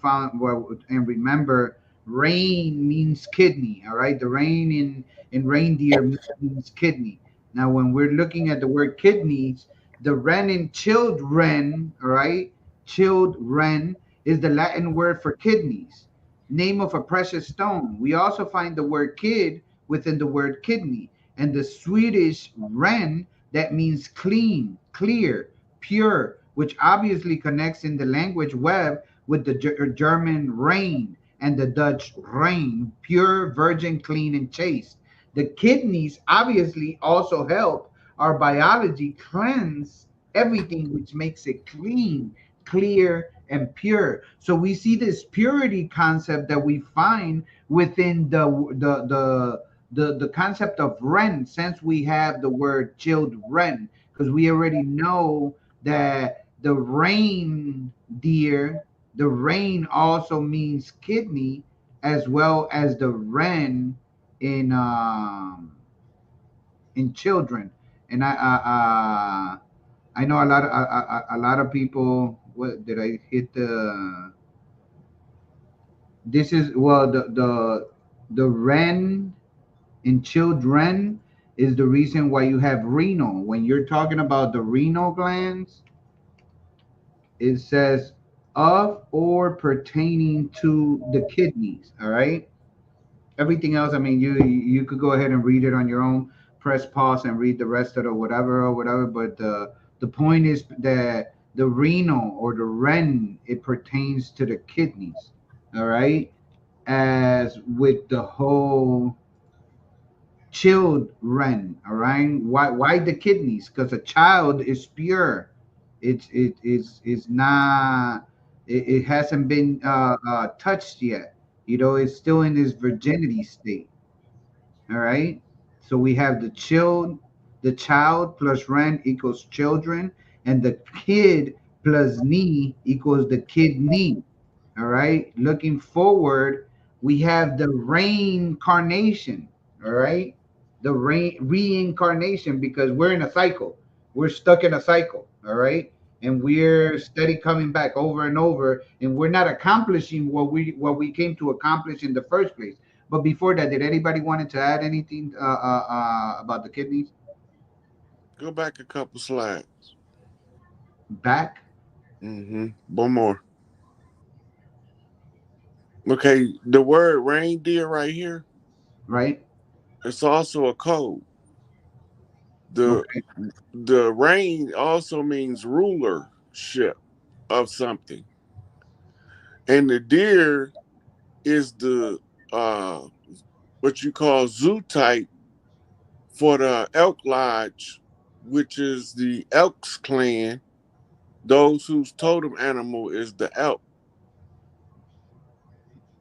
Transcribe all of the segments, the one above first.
found, well, and remember, rain means kidney. All right, the rain in reindeer means kidney. Now, when we're looking at the word kidneys, the ren in children, all right, children is the Latin word for kidneys, name of a precious stone. We also find the word kid within the word kidney, and the Swedish ren that means clean, clear, pure, which obviously connects in the language web with the German rain and the Dutch rain, pure, virgin, clean, and chaste. The kidneys obviously also help our biology cleanse everything, which makes it clean, clear, and pure. So we see this purity concept that we find within the concept of ren, since we have the word children, because we already know that the reindeer, the rain also means kidney, as well as the ren in children. And I know a lot of people. What did I hit the? This is, well, the ren in children is the reason why you have renal. When you're talking about the renal glands, it says of or pertaining to the kidneys. All right. Everything else, I mean, you could go ahead and read it on your own. Press pause and read the rest of the whatever or whatever. But the point is that the renal or the ren, it pertains to the kidneys. All right. As with the whole children, all right. Why the kidneys? Because a child is pure. It's not, it hasn't been touched yet. It's still in this virginity state. All right. So we have the child plus ren equals children, and the kid plus knee equals the kidney. All right. Looking forward, we have the reincarnation. All right. The reincarnation, because we're in a cycle. We're stuck in a cycle. All right. And we're steady coming back over and over, and we're not accomplishing what we came to accomplish in the first place. But before that, did anybody wanted to add anything about the kidneys? Go back a couple slides. Back, One more. Okay, the word reindeer right here, right? it's also a code. The Okay. the rein also means rulership of something. And the deer is the what you call zoo type for the elk lodge, which is the Elks clan, those whose totem animal is the elk,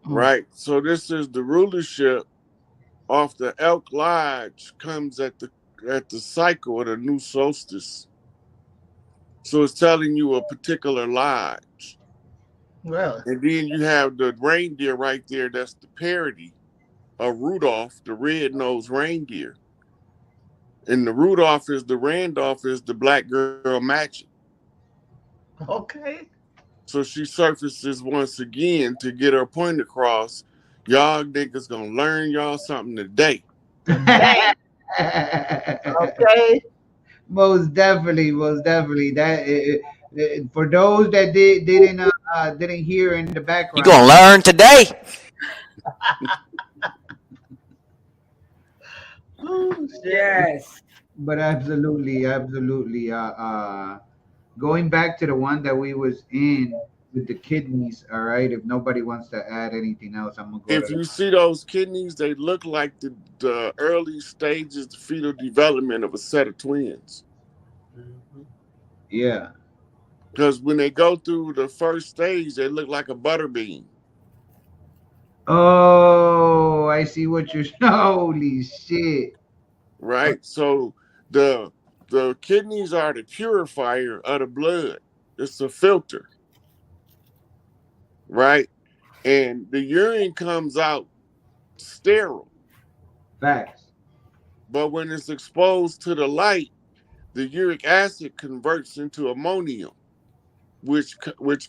Mm. right? So this is the rulership of the elk lodge comes at the cycle of the new solstice. So it's telling you a particular lodge. Well, And then you have the reindeer right there, that's the parody of Rudolph, the red-nosed reindeer. And the Rudolph is the Randolph is the black girl matching. okay. So she surfaces once again to get her point across. Y'all niggas gonna learn y'all something today. Today. Okay. Most definitely, most definitely. For those that didn't hear in the You background. gonna learn today. Oh, shit. Yes. But absolutely, absolutely. Going back to the one that we was in with the kidneys. All right. If nobody wants to add anything else, I'm gonna go If to the. you see those kidneys, they look like the early stages, the fetal development of a set of twins. Mhm. Yeah. Because when they go through the first stage, they look like a butter bean, Oh, I see what you're. Holy shit. right? So the the kidneys are the purifier of the blood. It's a filter, right? And the urine comes out sterile, Facts. but when it's exposed to the light, the uric acid converts into ammonium, which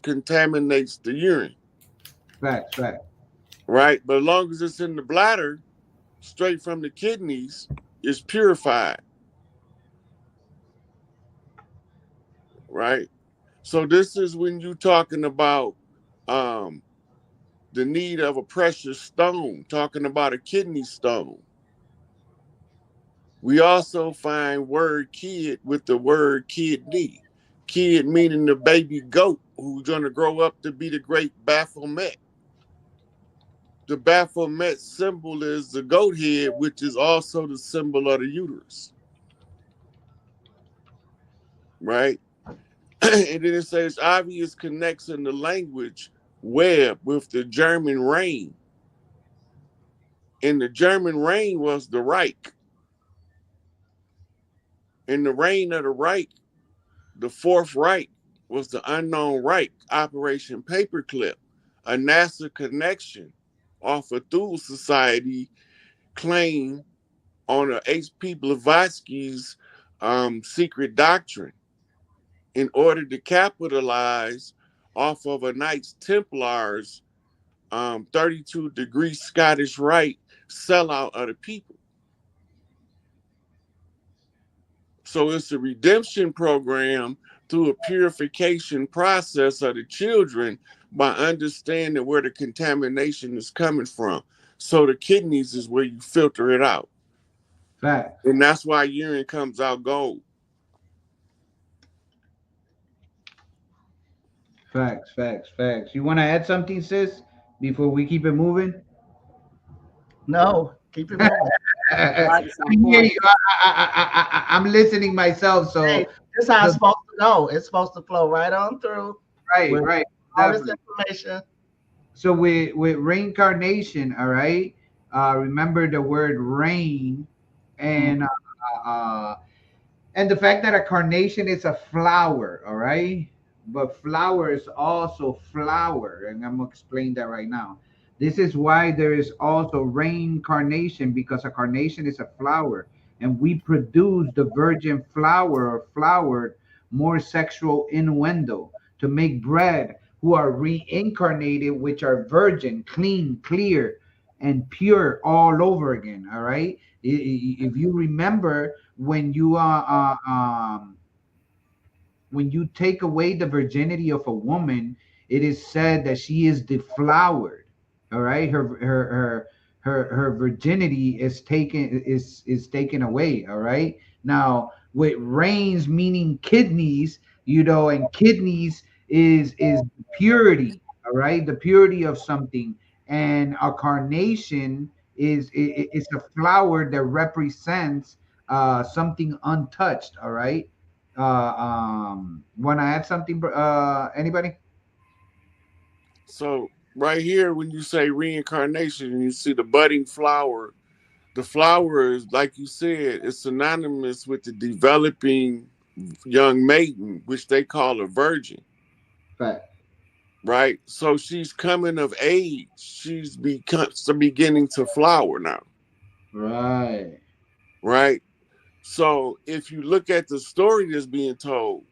contaminates the urine. Facts, facts. right? But as long as it's in the bladder, straight from the kidneys, it's purified, right? So this is when you talking about um, the need of a precious stone, talking about a kidney stone. We also find word kid with the word kidney. Kid meaning the baby goat who's going to grow up to be the great Baphomet. The Baphomet symbol is the goat head, which is also the symbol of the uterus, right? And then it says obvious connects in the language web with the German Reich. And the German Reich was the Reich. In the reign of the Reich, the Fourth Reich was the unknown Reich, Operation Paperclip, a NASA connection off a Thule Society claim on a H.P. Blavatsky's secret doctrine in order to capitalize off of a Knights Templars 32-degree Scottish Rite sellout of the people. So it's a redemption program through a purification process of the children by understanding where the contamination is coming from. So the kidneys is where you filter it out. Facts, And that's why urine comes out gold. facts, facts, facts. You want to add something, sis, before we keep it moving? No, keep it moving. I Like some hear point. you. I'm listening myself. Hey, So, this is how it's so supposed to go. It's supposed to flow right on through right, with right, all this definitely. information. So with reincarnation, all right. Remember the word rain, Mhm. and and the fact that a carnation is a flower, all right? But flower is also flower, and I'm gonna explain that right now. This is why there is also reincarnation, because a carnation is a flower, and we produce the virgin flower or flowered more sexual innuendo to make bread who are reincarnated, which are virgin, clean, clear, and pure all over again. All right. If you remember, when you take away the virginity of a woman, it is said that she is deflowered. All right, her virginity is taken away. All right. Now with rains meaning kidneys, and kidneys is purity. All right, the purity of something, and a carnation is a flower that represents something untouched. All right. Want to add something? Anybody? So right here, when you say reincarnation and you see the budding flower, the flower is, like you said, it's synonymous with the developing young maiden, which they call a virgin, Fact. right? So she's coming of age. Beginning to flower now, Right. right? So if you look at the story that's being told,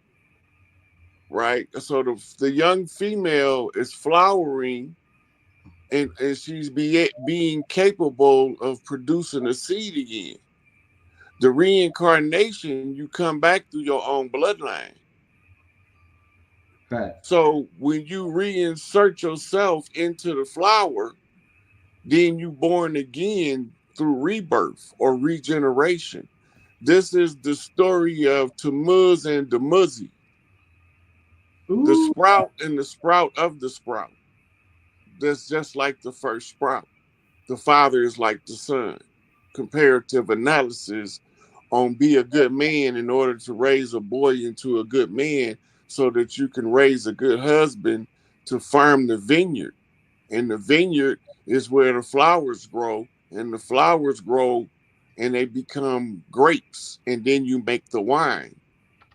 right? So the young female is flowering, and she's being capable of producing a seed again. The reincarnation, you come back through your own bloodline. Fact. So when you reinsert yourself into the flower, then you born again through rebirth or regeneration. This is the story of Tammuz and Dumuzi, the Ooh. sprout and the sprout of the sprout. That's just like the first sprout. The father is like the son. Comparative analysis on be a good man in order to raise a boy into a good man so that you can raise a good husband to farm the vineyard. And the vineyard is where the flowers grow, and the flowers grow and they become grapes, and then you make the wine.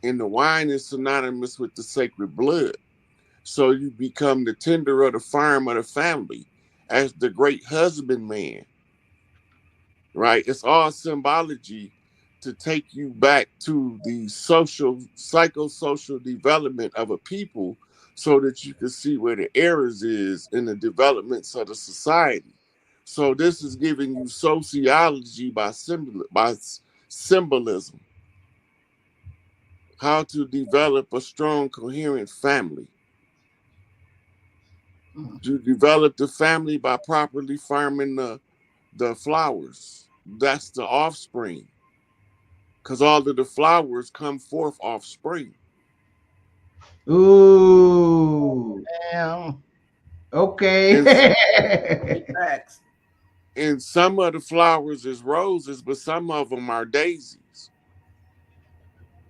And the wine is synonymous with the sacred blood. So you become the tender of the farm of the family as the great husbandman, right? It's all symbology to take you back to the social, psychosocial development of a people so that you can see where the errors is in the developments of the society. So this is giving you sociology by symbolism, how to develop a strong, coherent family. You develop the family by properly farming the flowers. That's the offspring, because all of the flowers come forth offspring. Ooh. Damn. And Okay. Big facts. and some of the flowers is roses, but some of them are daisies.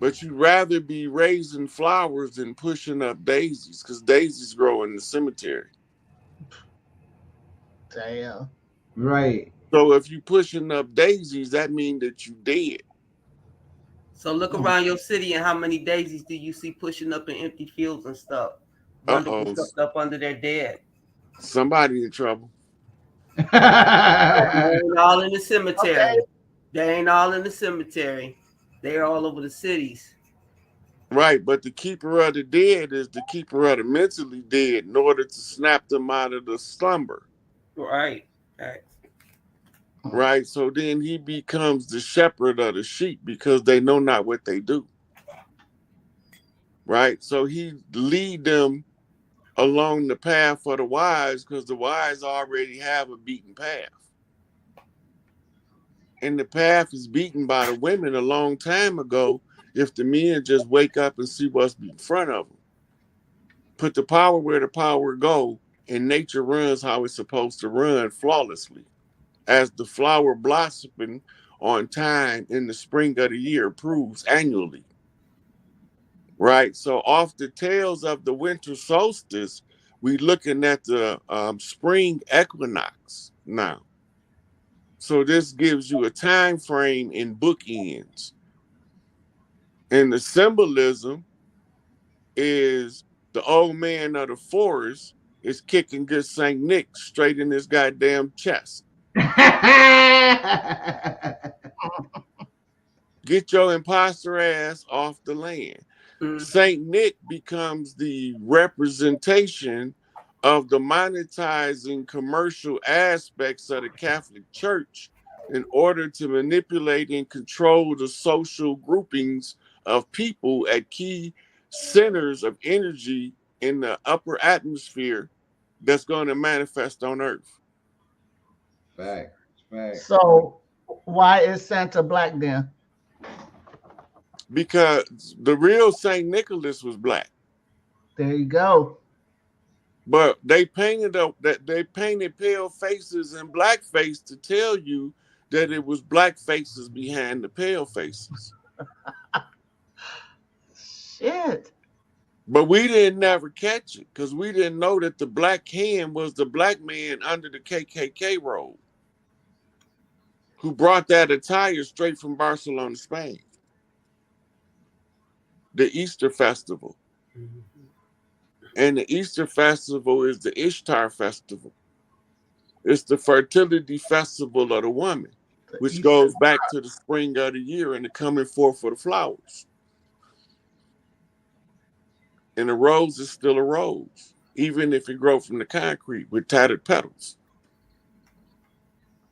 But you'd rather be raising flowers than pushing up daisies, because daisies grow in the cemetery. Damn. Right. So if you pushing up daisies, that means that you dead. So look around your city and how many daisies do you see pushing up in empty fields and stuff? Wonderful Uh-oh, stuff up under their dead. somebody in trouble. They ain't all in the Okay. cemetery. They ain't all in the cemetery. They're all over the cities. Right, but the keeper of the dead is the keeper of the mentally dead in order to snap them out of the slumber. Right. Right. Right, so then he becomes the shepherd of the sheep because they know not what they do. Right, so he lead them along the path for the wise because the wise already have a beaten path. And the path is beaten by the women a long time ago if the men just wake up and see what's in front of them. Put the power where the power go, and nature runs how it's supposed to run flawlessly. As the flower blossoming on time in the spring of the year proves annually. Right? So off the tails of the winter solstice, we looking at the spring equinox now. So this gives you a time frame in bookends. And the symbolism is the old man of the forest is kicking good Saint Nick straight in his goddamn chest. Get your imposter ass off the land. Mm. Saint Nick becomes the representation of the monetizing commercial aspects of the Catholic Church in order to manipulate and control the social groupings of people at key centers of energy in the upper atmosphere that's going to manifest on Earth. Fact. Fact. So why is Santa black then? Because the real Saint Nicholas was black. There you go. But they painted up that they painted pale faces and black face to tell you that it was black faces behind the pale faces. Shit. But we didn't never catch it because we didn't know that the black hand was the black man under the KKK robe who brought that attire straight from Barcelona, Spain. The Easter Festival. And the Easter Festival is the Ishtar Festival. It's the fertility festival of the woman, The which Easter. goes back to the spring of the year and the coming forth for the flowers. And a rose is still a rose, even if it grows from the concrete with tattered petals.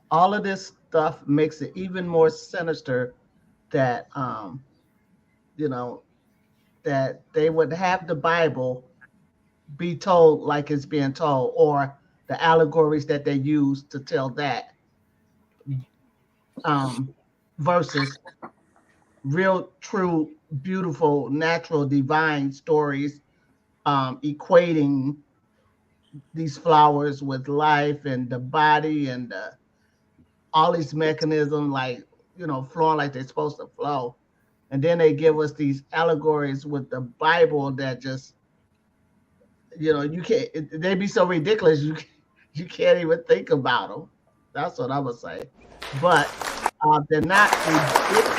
All of this stuff makes it even more sinister that you know that they would have the Bible be told like it's being told, or the allegories that they use to tell that, um, versus real, true, beautiful, natural, divine stories, equating these flowers with life and the body and all these mechanisms, like flowing like they're supposed to flow. And then they give us these allegories with the Bible that just you can't. They be so ridiculous you can't even think about them. That's what I would say. But they're not ridiculous.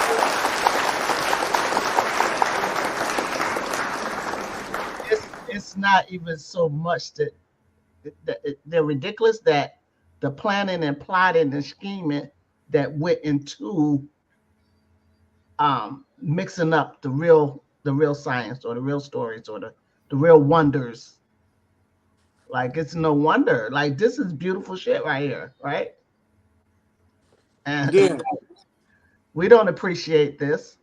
It's not even so much that they're ridiculous, that the planning and plotting and scheming that went into mixing up the real science or the real stories or the real wonders. Like it's no wonder. Like this is beautiful shit right here, right? And Yeah, we don't appreciate this.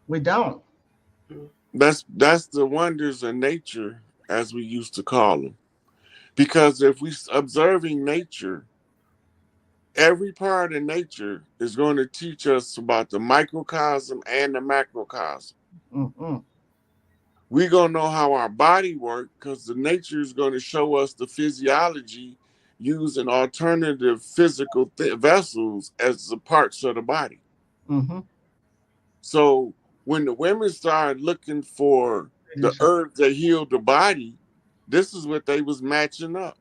We don't. that's the wonders of nature, as we used to call them. Because if we observing nature, every part of nature is going to teach us about the microcosm and the macrocosm. Mm-hmm. We're going to know how our body works because the nature is going to show us the physiology using alternative physical vessels as the parts of the body. Mm-hmm. So when the women started looking for the herbs that healed the body, this is what they was matching up.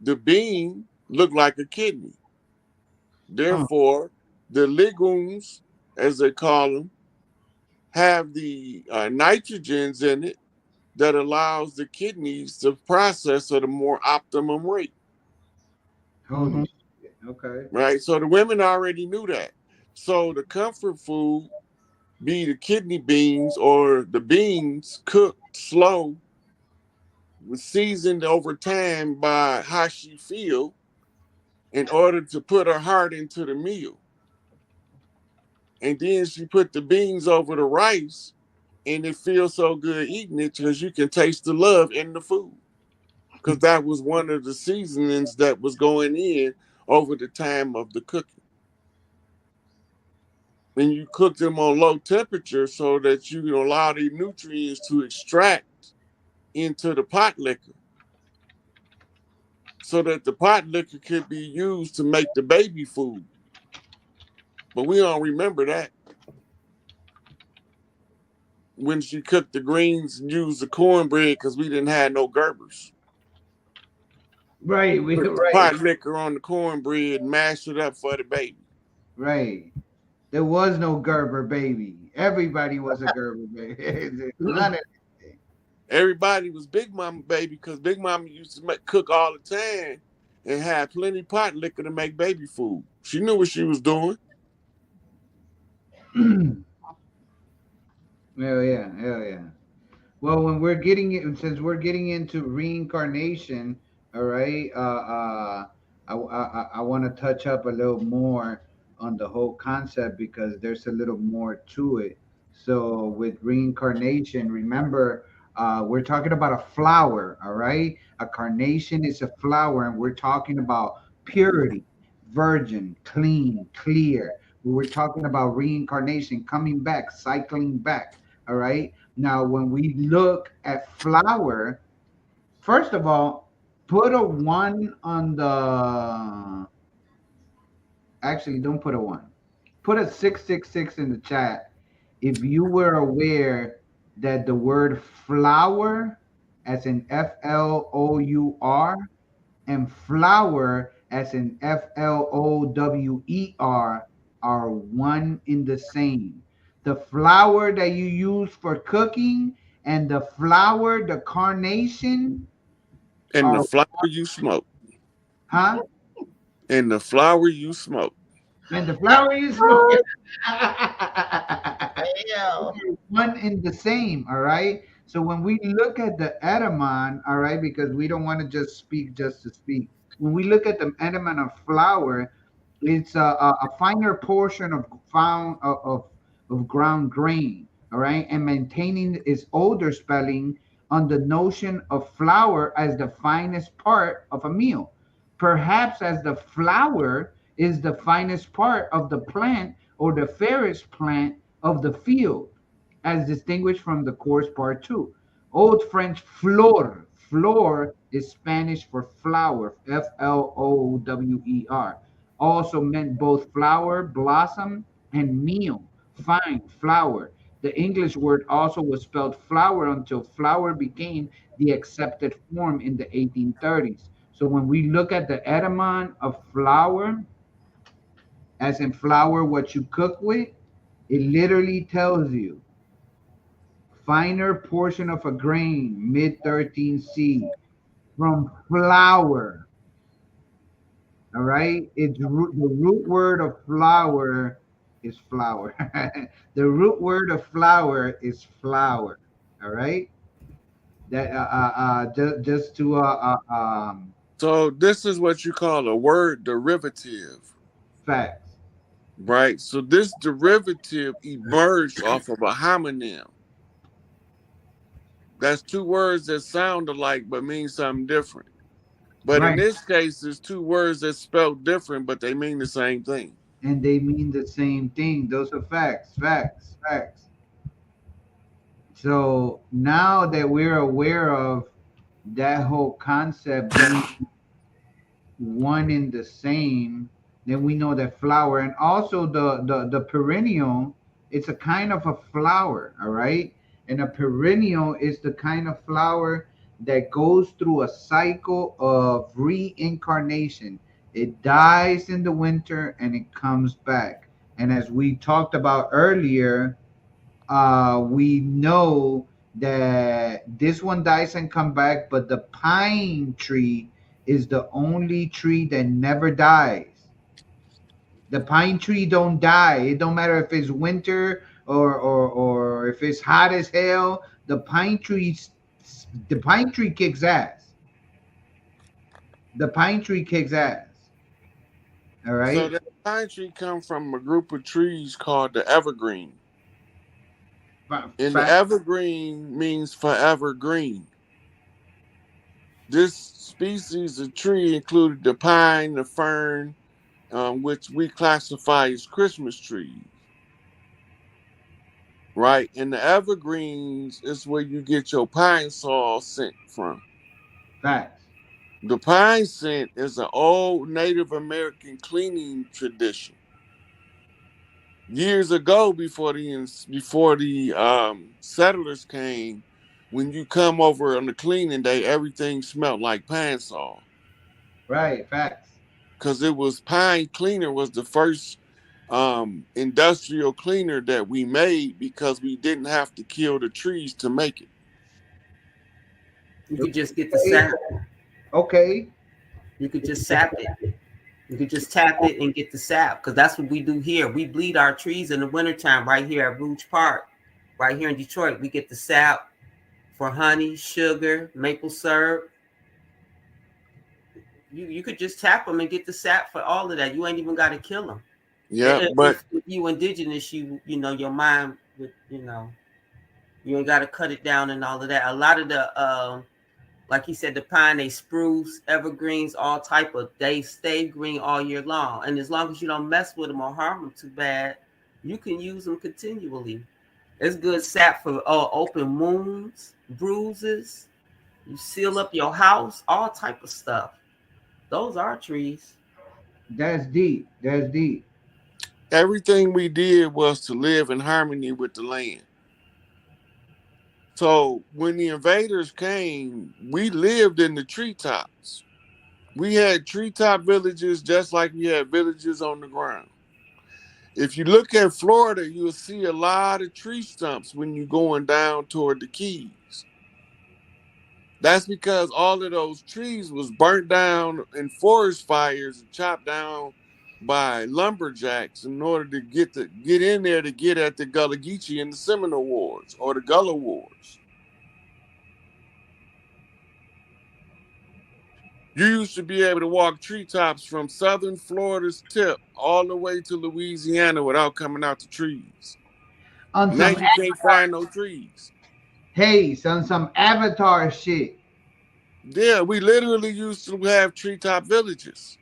The bean looked like a kidney. Therefore, the legumes, as they call them, have the nitrogens in it that allows the kidneys to process at a more optimum rate. Mm-hmm. Holy shit. Okay. Right? So the women already knew that. So the comfort food be the kidney beans or the beans cooked slow, seasoned over time by how she feel in order to put her heart into the meal. And then she put the beans over the rice and it feels so good eating it because you can taste the love in the food. Because that was one of the seasonings that was going in over the time of the cooking. And you cook them on low temperature so that you can allow the nutrients to extract into the pot liquor so that the pot liquor could be used to make the baby food. But we don't remember that when she cooked the greens and used the cornbread because we didn't have no Gerbers. Right. We Put the right. pot liquor on the cornbread and mash it up for the baby. Right. There was no Gerber baby. Everybody was a Gerber baby. None of it. Everybody was Big Mama baby because Big Mama used to cook all the time and had plenty pot liquor to make baby food. She knew what she was doing. Hell yeah, hell yeah. Well, when we're getting it, since we're getting into reincarnation, all right. I want to touch up a little more on the whole concept because there's a little more to it. So with reincarnation, remember, we're talking about a flower, all right. A carnation is a flower, and we're talking about purity, virgin, clean, clear. We're talking about reincarnation, coming back, cycling back, all right. Now, when we look at flower, first of all, put a one on the. Actually, don't put a one. Put a 666 in the chat if you were aware that the word flower, as in FLOUR, and flower, as in FLOWER, are one in the same. The flour that you use for cooking and the flower, the carnation, And the are, flour you smoke. huh? And the flour you smoke. And the flower you smoke. Yeah. One in the same, all right? So when we look at the Edamon, all right, because we don't want to just speak just to speak. When we look at the Edamon of flour, it's a finer portion of found of ground grain, all right, and maintaining its older spelling on the notion of flour as the finest part of a meal, perhaps as the flower is the finest part of the plant or the fairest plant of the field, as distinguished from the coarse part too. Old French fleur, fleur is Spanish for flower, FLOWER, also meant both flower, blossom, and meal, fine, flour. The English word also was spelled flower until flour became the accepted form in the 1830s. So when we look at the etymon of flour, as in flour, what you cook with, it literally tells you finer portion of a grain, mid 13C, from flour. All right, the root word of flour is flower. The root word of flower is flower. All right. That just to So this is what you call a word derivative, facts. right? So this derivative emerged off of a homonym. That's two words that sound alike but mean something different. But in Right. this case, it's two words that spelled different, but they mean the same thing. And they mean the same thing. Those are facts, facts, facts. So now that we're aware of that whole concept being one and the same, then we know that flower and also the perennial, it's a kind of a flower, all right? And a perennial is the kind of flower that goes through a cycle of reincarnation. It dies in the winter and it comes back. And as we talked about earlier, we know that this one dies and come back, but the pine tree is the only tree that never dies. The pine tree don't die. It don't matter if it's winter or if it's hot as hell. The pine tree kicks ass. The pine tree kicks ass. All So right. that pine tree comes from a group of trees called the evergreen. And the Fact. evergreen means forever green. This species of tree included the pine, the fern, which we classify as Christmas trees, right? And the evergreens is where you get your pine sol scent from. Facts. The pine scent is an old Native American cleaning tradition. Years ago, before the settlers came, when you come over on the cleaning day, everything smelled like pine sol Right. Facts. because it was pine cleaner was the first industrial cleaner that we made because we didn't have to kill the trees to make it. You could just get the Okay. sap. Okay. You could just sap it. You could just tap it and get the sap, because that's what we do here. We bleed our trees in the wintertime right here at Rouge Park, right here in Detroit. We get the sap for honey, sugar, maple syrup. You could just tap them and get the sap for all of that. You ain't even got to kill them. Yeah, but If you indigenous, you know, your mind would, you ain't got to cut it down and all of that. A lot of the like he said, the pine, they spruce, evergreens, all type of, they stay green all year long. And as long as you don't mess with them or harm them too bad, you can use them continually. It's good sap for open wounds, bruises. You seal up your house, all type of stuff. Those are trees. That's deep. That's deep. everything we did was to live in harmony with the land. So when the invaders came, we lived in the treetops. We had treetop villages just like we had villages on the ground. If you look at Florida, you'll see a lot of tree stumps when you're going down toward the Keys. That's because all of those trees was burnt down in forest fires and chopped down by lumberjacks in order to get in there to get at the Gullah Geechee and the Seminole Wars or the Gullah Wars. You used to be able to walk treetops from southern Florida's tip all the way to Louisiana without coming out the trees. On Now some you can't find no trees. Hey, on some Avatar shit. Yeah, we literally used to have treetop villages.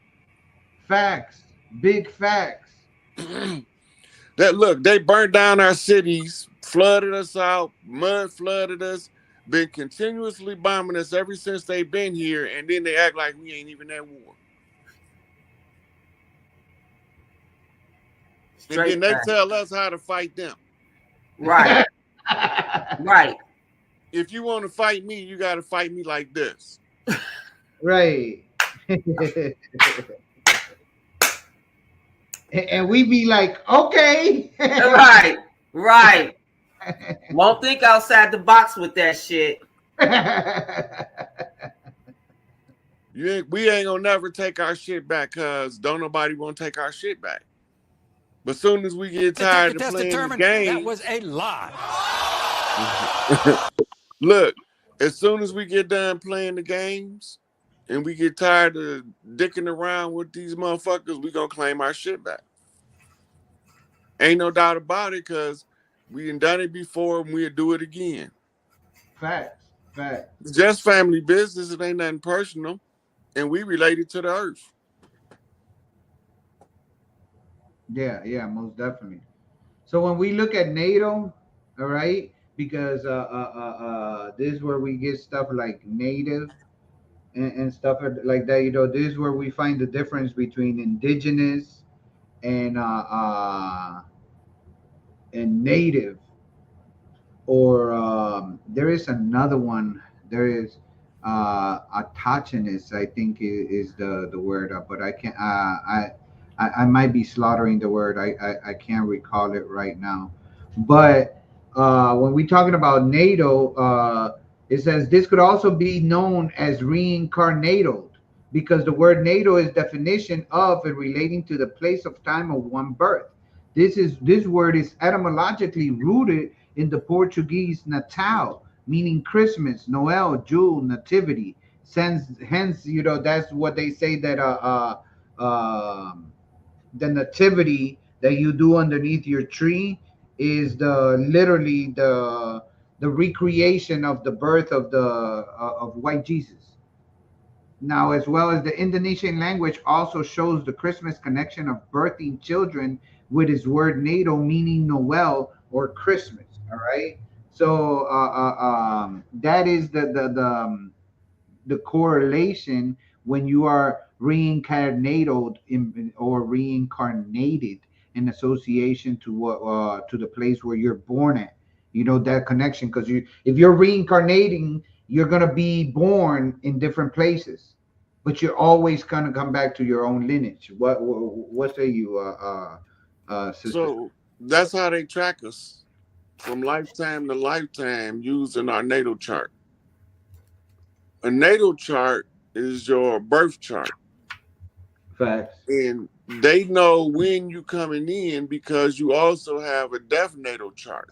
Facts. Big facts. That look, they burned down our cities, flooded us out, mud flooded us, been continuously bombing us ever since they've been here, and then they act like we ain't even at war. And Straight then they back. tell us how to fight them. Right. Right. If you want to fight me, you got to fight me like this. Right. And we be like, okay. Right. Right. Won't think outside the box with that shit. We ain't gonna never take our shit back because don't nobody want to take our shit back. But soon as we get tired of Detective Test playing the determined that was games, a lie. look, as soon as we get done playing the games and we get tired of dicking around with these motherfuckers, we gonna claim our shit back. Ain't no doubt about it, cause we done it before and we'll do it again. Facts, facts. It's just family business. It ain't nothing personal, and we related to the earth. Yeah, yeah, most definitely. So when we look at NATO, all right, because this is where we get stuff like native and stuff like that. You know, this is where we find the difference between indigenous and native, or there is another one. There is autochthonous, I think is the word, but I can't. I might be slaughtering the word. I can't recall it right now. But when we're talking about NATO, it says this could also be known as reincarnated because the word NATO is definition of and relating to the place of time of one birth. This word is etymologically rooted in the Portuguese Natal, meaning Christmas, Noel, Jule, Nativity. Hence, you know, that's what they say that the nativity that you do underneath your tree is the literally the recreation of the birth of the of white Jesus. Now, as well as the Indonesian language also shows the Christmas connection of birthing children with his word natal, meaning Noel or Christmas. All right. So that is the correlation when you are reincarnated or reincarnated in association to what to the place where you're born at. You know that connection because you if you're reincarnating, you're gonna be born in different places, but you're always gonna come back to your own lineage. What say you, sister? So that's how they track us from lifetime to lifetime using our natal chart. A natal chart is your birth chart, Facts. and they know when you coming in because you also have a death natal chart,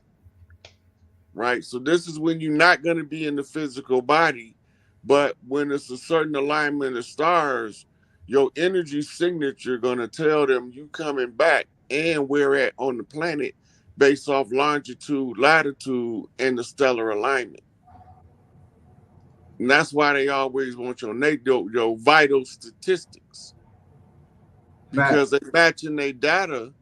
right? So this is when you're not going to be in the physical body, but when it's a certain alignment of stars, your energy signature going to tell them you coming back and where at on the planet based off longitude, latitude, and the stellar alignment. And that's why they always want your vital statistics Facts. because they matching their data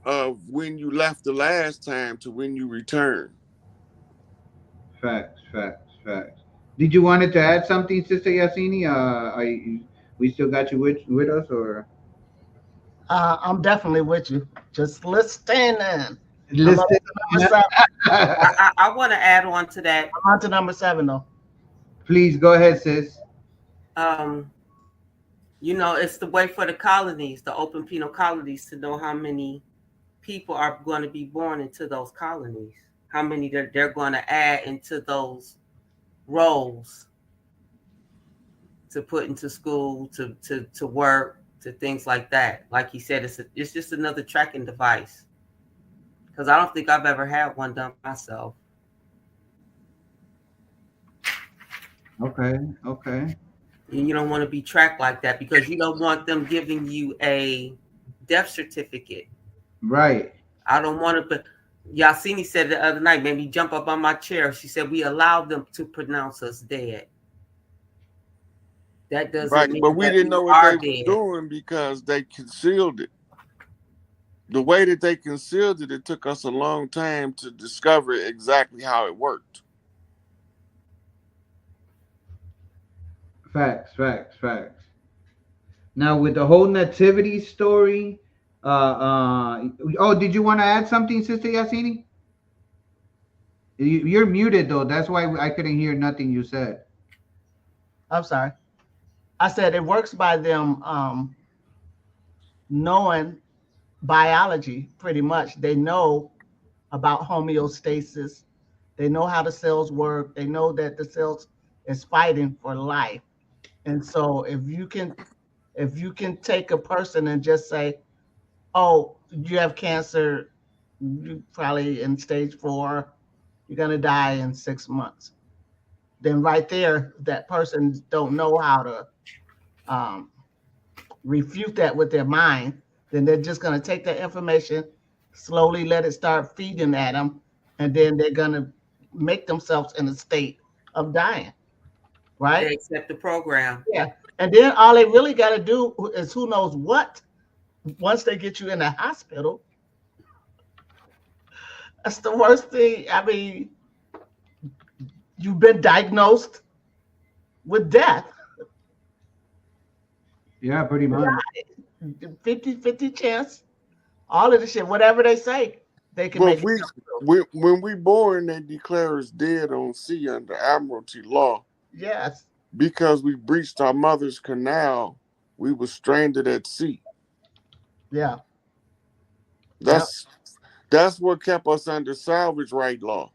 of when you left the last time to when you return. Facts, facts, facts. Did you wanted to add something, Sister Yasini? We still got you with us, or I'm definitely with you. Just listening. I'm up listen? to number seven. I want to add on to that. I'm on to number seven though. Please go ahead, sis. Um, you know, it's the way for the colonies, the open penal colonies, to know how many people are going to be born into those colonies, how many they're going to add into those roles to put into school, to work, to things like that. Like he said, it's just another tracking device. Because I don't think I've ever had one done myself. Okay, okay. And you don't want to be tracked like that because you don't want them giving you a death certificate. Right. I don't want to, but Yahsinni said the other night, made me jump up on my chair. She said, we allowed them to pronounce us dead. That doesn't Right. mean But we that didn't we know what they are was dead. doing because they concealed it. The way that they concealed it, it took us a long time to discover exactly how it worked. Facts, facts, facts. Now with the whole nativity story, oh, did you want to add something, Sister Yasini? You're muted though. That's why I couldn't hear nothing you said. I'm sorry. I said it works by them knowing biology pretty much. They know about homeostasis. They know how the cells work. They know that the cells is fighting for life. And so if you can take a person and just say, oh, you have cancer, you probably in stage 4, you're gonna die in 6 months. Then right there, that person don't know how to um, refute that with their mind. Then they're just gonna take that information, slowly let it start feeding at them, and then they're gonna make themselves in a state of dying. They Right? accept the program. Yeah. And then all they really got to do is who knows what. Once they get you in the hospital, that's the worst thing. I mean, you've been diagnosed with death. Yeah, pretty much. 50-50 chance. All of the shit, whatever they say, they can Well, make it come true. when we born, they declare us dead on sea under Admiralty law Yes. because we breached our mother's canal. We were stranded at sea. Yeah. Yeah. That's that's what kept us under salvage right law,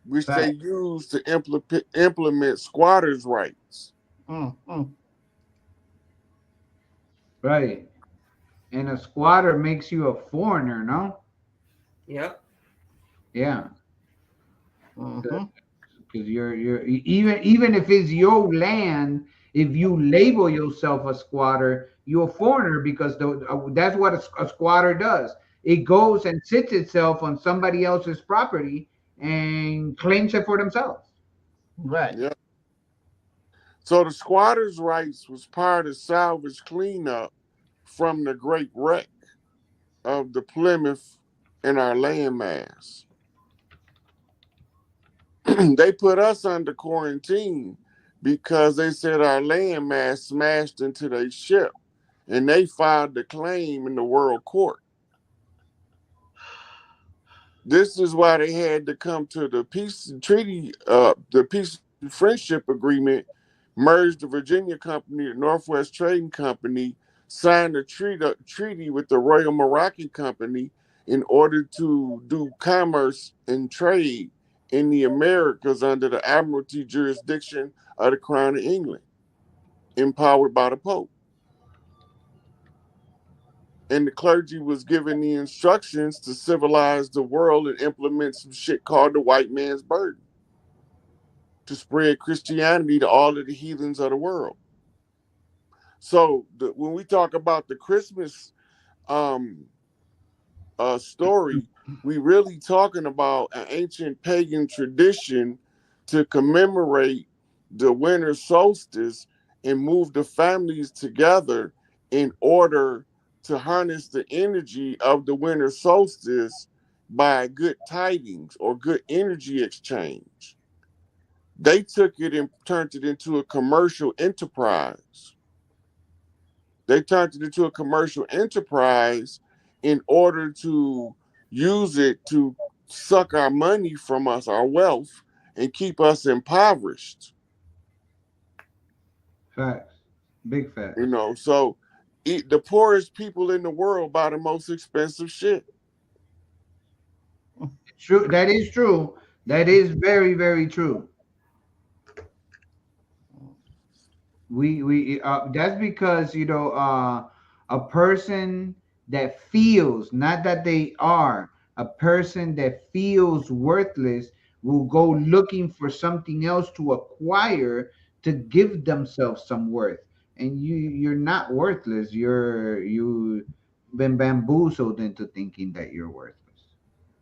which they Fact. used to implement squatters' rights. Mm. Right. And a squatter makes you a foreigner, no? Yep. Yeah. Mm-hmm. Because even if it's your land, if you label yourself a squatter, you're a foreigner because that's what a squatter does. It goes and sits itself on somebody else's property and claims it for themselves. Right. Yeah. So the squatters' rights was part of salvage cleanup from the great wreck of the Plymouth and our landmass. They put us under quarantine because they said our landmass smashed into their ship, and they filed the claim in the world court. This is why they had to come to the peace treaty, the peace friendship agreement, merge the Virginia Company, the Northwest Trading Company, sign the treaty with the Royal Moroccan Company in order to do commerce and trade in the Americas under the Admiralty jurisdiction of the Crown of England, empowered by the Pope. And the clergy was given the instructions to civilize the world and implement some shit called the white man's burden to spread Christianity to all of the heathens of the world. So when we talk about the Christmas um, story, we really talking about an ancient pagan tradition to commemorate the winter solstice and move the families together in order to harness the energy of the winter solstice by good tidings or good energy exchange. They took it and turned it into a commercial enterprise. They turned it into a commercial enterprise in order to use it to suck our money from us, our wealth, and keep us impoverished. Facts. Big You facts. know, so the poorest people in the world buy the most expensive shit. True. That is true. That is very, very true. We That's because a person that feels, not that they are, a person that feels worthless will go looking for something else to acquire to give themselves some worth. And you're not worthless. You've been bamboozled into thinking that you're worthless.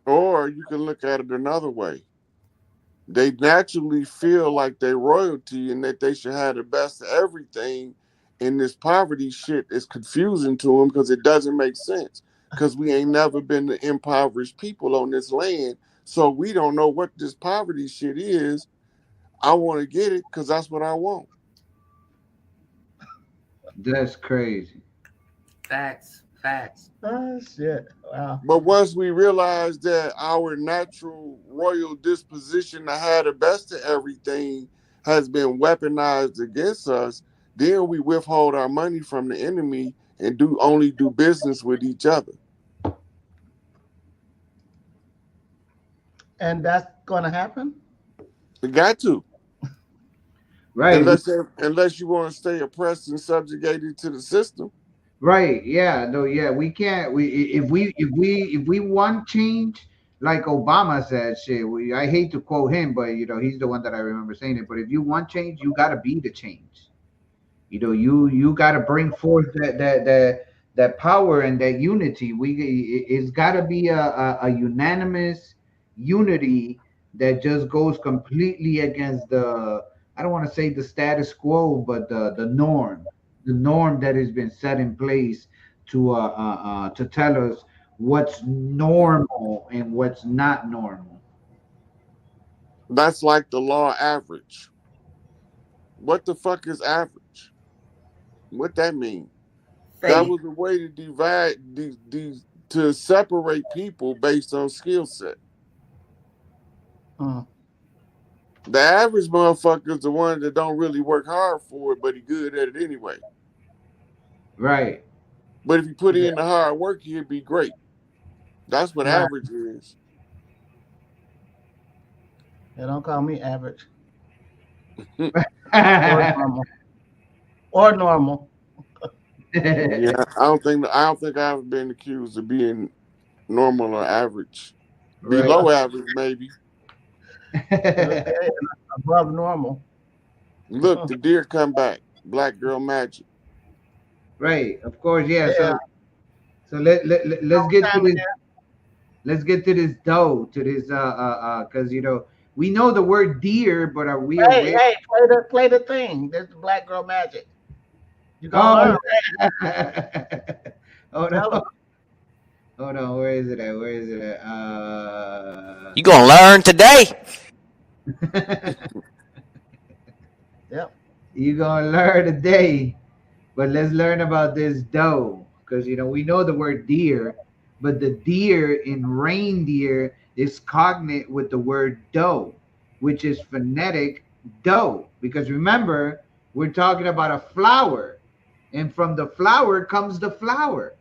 Or you can look at it another way. They naturally feel like they're royalty and that they should have the best of everything. And this poverty shit is confusing to them because it doesn't make sense. Because we ain't never been the impoverished people on this land. So we don't know what this poverty shit is. I want to get it because that's what I want. That's crazy. Facts. Facts. Oh shit. Wow. But once we realize that our natural royal disposition to have the best of everything has been weaponized against us, then we withhold our money from the enemy and only do business with each other. And that's gonna happen? We got to, Right. unless you want to stay oppressed and subjugated to the system. Right. Yeah. No. Yeah. We can't. If we want change, like Obama said, shit. I hate to quote him, but he's the one that I remember saying it. But if you want change, you gotta be the change. You got to bring forth that power and that unity. It's got to be a unanimous unity that just goes completely against the, I don't want to say the status quo, but the norm that has been set in place to tell us what's normal and what's not normal. That's like the law average. What the fuck is average? What that mean? That Faith. was a way to divide to separate people based on skill set. Mm. The average motherfucker is the one that don't really work hard for it, but he good at it anyway. Right. But if you put in the hard work, he'd be great. That's what Right. average is. They don't call me average or normal. Or normal. Yeah, I don't think I've been accused of being normal or average. Right. Below average, maybe. Okay. Above normal. Look, the deer come back. Black girl magic. Right, of course, yeah. Yeah. So let's What get to time this. it is? Let's get to this dough, to this because we know the word deer, but are we Hey, aware? hey, play the thing. This is Black Girl Magic. You're gonna Oh, learn. hold Tell on, them. hold on. Where is it at? Where is it at? You gonna learn today. Yep. You gonna learn today. But let's learn about this doe, because we know the word deer, but the deer in reindeer is cognate with the word doe, which is phonetic doe. Because remember, we're talking about a flower, and from the flower comes the flower.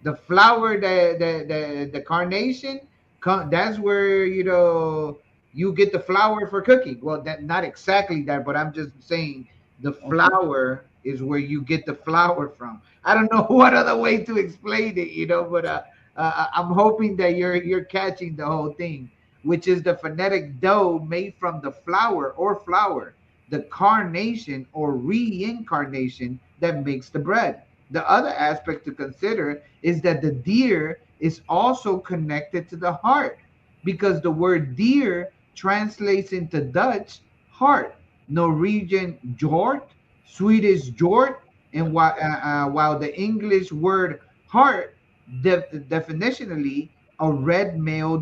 The flower, the carnation, that's where you get the flour for cooking. Well, that not exactly that, but I'm just saying the Mhm. flour is where you get the flour from. I don't know what other way to explain it, but I'm hoping that you're catching the whole thing, which is the phonetic dough made from the flour or flour, the carnation or reincarnation that makes the bread. The other aspect to consider is that the deer is also connected to the heart, because the word deer translates into Dutch heart, Norwegian jord, Swedish jord, and while the English word heart definitionally a red male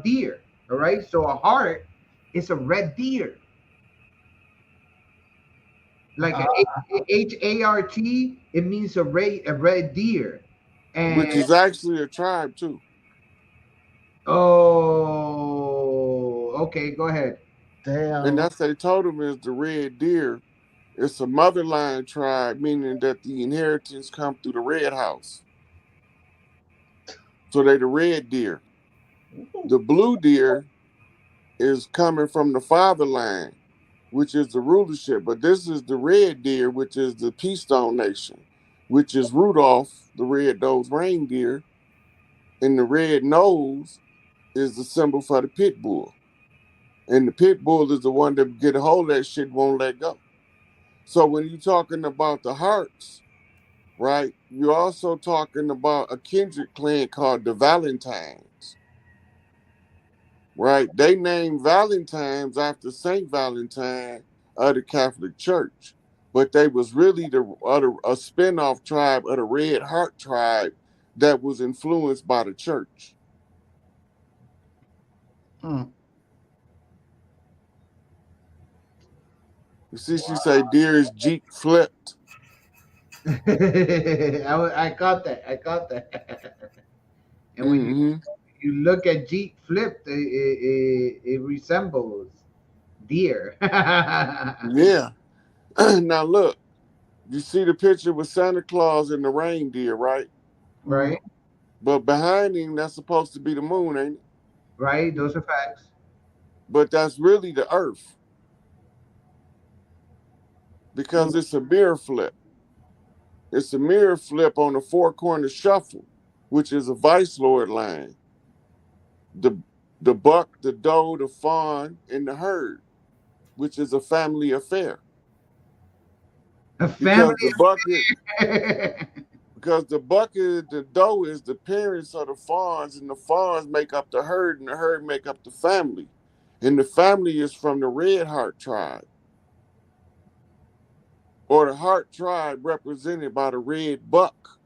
deer. All right, so a heart is a red deer, like Uh, HART. It means a red deer, Which and is actually a tribe too. oh, okay, go ahead. And damn. that's their totem is the red deer. It's a motherline tribe, meaning that the inheritance come through the red house. So they the red deer. The blue deer is coming from the father line, which is the rulership. But this is the red deer, which is the Peastone Nation, which is Rudolph, the red-nosed reindeer, and the red nose is the symbol for the pit bull. And the pit bull is the one that get a hold of that shit won't let go. So when you're talking about the hearts, right, you're also talking about a kindred clan called the Valentines, right? They named Valentines after Saint Valentine of the Catholic Church, but they was really a spinoff tribe of the Red Heart tribe that was influenced by the church. Mm. You see, she say, "Dear is Jeep flipped." I caught that. I caught that. And when Mm-hmm. you look at Jeep flipped, it resembles deer. Yeah. Now look, you see the picture with Santa Claus and the reindeer, right? Right, Mhm. But behind him, that's supposed to be the moon, ain't it? right. Those are facts. But that's really the Earth because Mhm. it's a mirror flip. It's a mirror flip on the four-corner shuffle, which is a vice lord line. The buck, the doe, the fawn, and the herd, which is a family affair. A Because family. the bucket, because the doe is the parents of the fawns, and the fawns make up the herd, and the herd make up the family. And the family is from the Red Heart tribe. Or the Heart tribe represented by the red buck,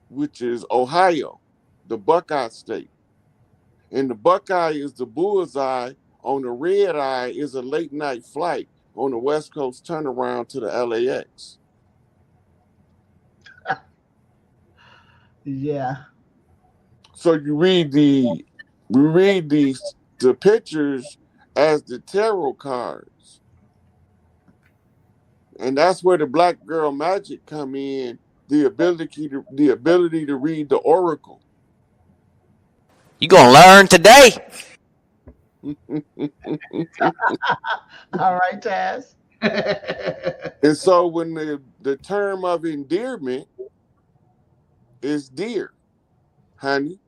which is Ohio, the Buckeye state. And the Buckeye is the bullseye. On the red eye is a late night flight on the West Coast turnaround to the LAX. Yeah. So we read the pictures as the tarot cards. And that's where the black girl magic come in, the ability to read the oracle. You gonna learn today. All right, Tazz. And so when the term of endearment is dear, honey.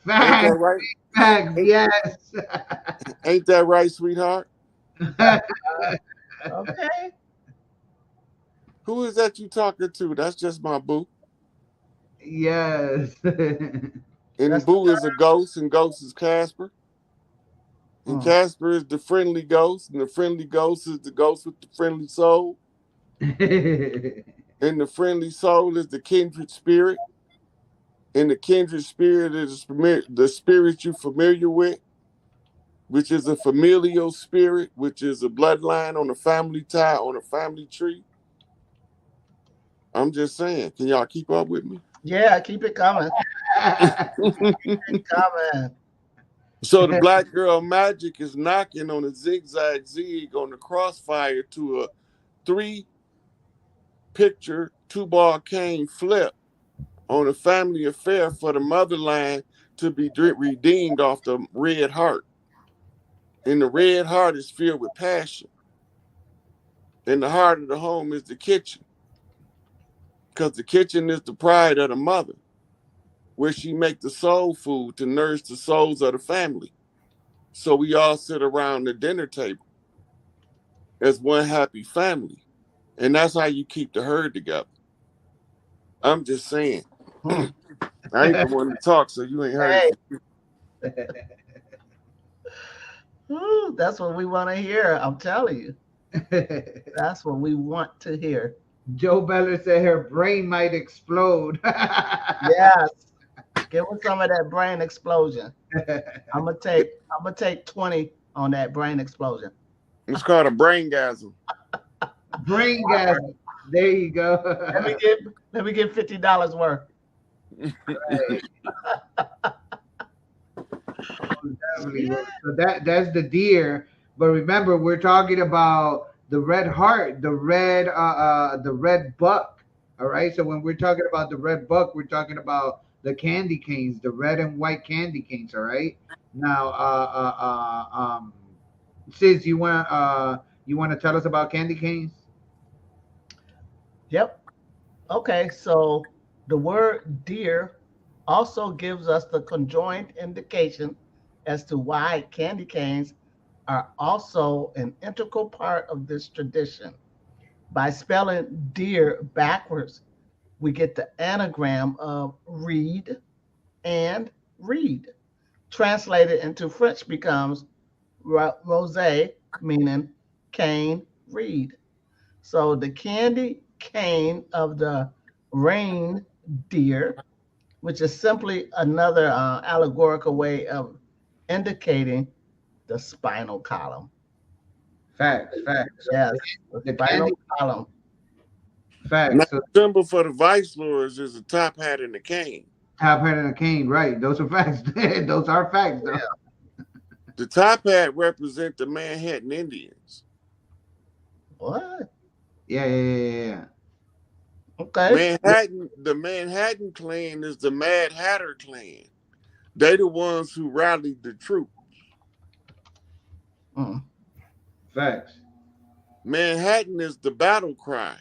Ain't that Facts, right? facts, Ain't, yes. ain't that right, sweetheart? Okay. Who is that you talking to? That's just my boo. Yes. And That's the boo is a ghost, and ghost is Casper. And term. Casper is the friendly ghost, and the friendly ghost is the ghost with the friendly soul. And the friendly soul is the kindred spirit. And the kindred spirit is the spirit you're familiar with, which is a familial spirit, which is a bloodline on a family tie, on a family tree. I'm just saying, can y'all keep up with me? Yeah, keep it coming. Coming. So the black girl magic is knocking on a zigzag zig on the crossfire to a 3-picture 2-ball cane flip on a family affair for the motherland to be redeemed off the red heart. And the red heart is filled with passion. And the heart of the home is the kitchen. Because the kitchen is the pride of the mother, where she make the soul food to nourish the souls of the family. So we all sit around the dinner table as one happy family. And that's how you keep the herd together. I'm just saying. Hmm. I ain't the one to talk, so you ain't heard Hey, it. ooh, that's what we want to hear. I'm telling you. That's what we want to hear. Joe Beller said her brain might explode. Yes. Give us some of that brain explosion. I'm gonna take 20 on that brain explosion. It's called a braingasm. Brain gas. There you go. Let me get $50 worth. Right. Definitely. So that's the deer. But remember, we're talking about the red heart, the red buck. All right. So when we're talking about the red buck, we're talking about the candy canes, the red and white candy canes. All right. Now, sis, you want to tell us about candy canes? Yep. Okay, so the word deer also gives us the conjoint indication as to why candy canes are also an integral part of this tradition. By spelling deer backwards, we get the anagram of reed and reed. Translated into French becomes rosé, meaning cane reed. So the candy cane of the reindeer, which is simply another allegorical way of indicating the spinal column. Facts, facts. So Yes, the the spinal candy column. Now, facts. So the symbol for the vice lords is a top hat and a cane. top hat and a cane, right? Those are facts. Those are facts, though. Yeah. The top hat represent the Manhattan Indians. What? Yeah, yeah, yeah, yeah, yeah. Okay. The Manhattan clan is the Mad Hatter clan. They the ones who rallied the troops. Mm. Facts. Manhattan is the battle cry.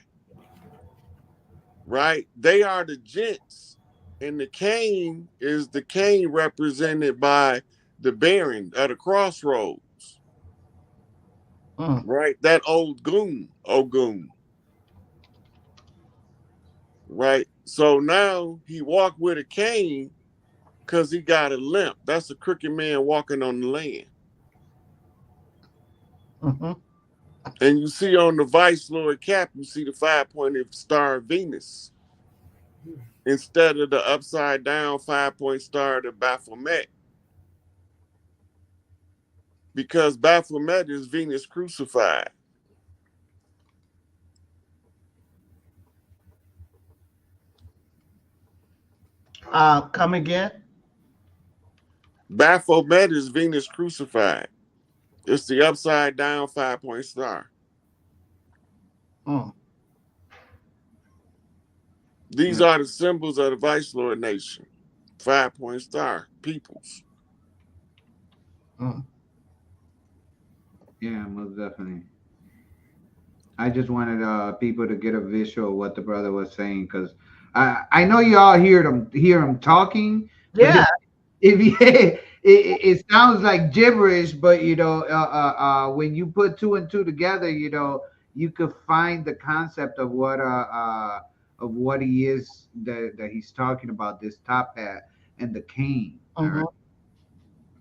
right? They are the gents, and the cane is the cane represented by the Baron at a crossroads, Mm. right? That old goon, Ogun, right? So now he walked with a cane because he got a limp. That's a crooked man walking on the land. Mm-hmm. And you see on the Vice Lord cap, you see the 5-pointed star of Venus instead of the upside down 5-point star of the Baphomet. Because Baphomet is Venus crucified. Come again? Baphomet is Venus crucified. It's the upside down 5-point star. Mm. These are the symbols of the Vice Lord nation. 5-point star, peoples. Mm. Yeah, most definitely. I just wanted people to get a visual of what the brother was saying, because I know you all hear him talking, but Yeah. if you, it sounds like gibberish, but when you put two and two together, you could find the concept of what he is that he's talking about, this top hat and the cane. All Mm-hmm. right.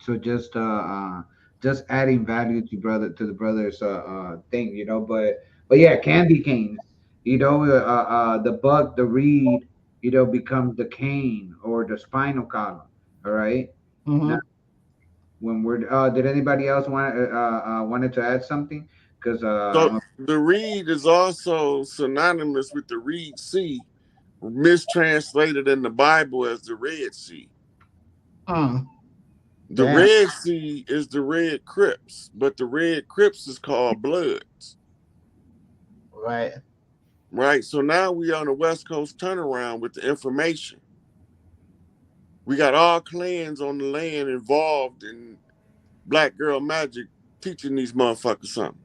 So just adding value to the brother's thing, but yeah, candy canes, the buck, the reed, becomes the cane or the spinal column. All right. Now, Mm-hmm. when we're did anybody else wanted to add something? Because So the reed is also synonymous with the Reed Sea, mistranslated in the Bible as the Red Sea. Mm. The Damn. Red Sea is the Red Crips, but the Red Crips is called Bloods. Right. Right? So now we on the West Coast turnaround with the information. We got all clans on the land involved in Black Girl Magic teaching these motherfuckers something.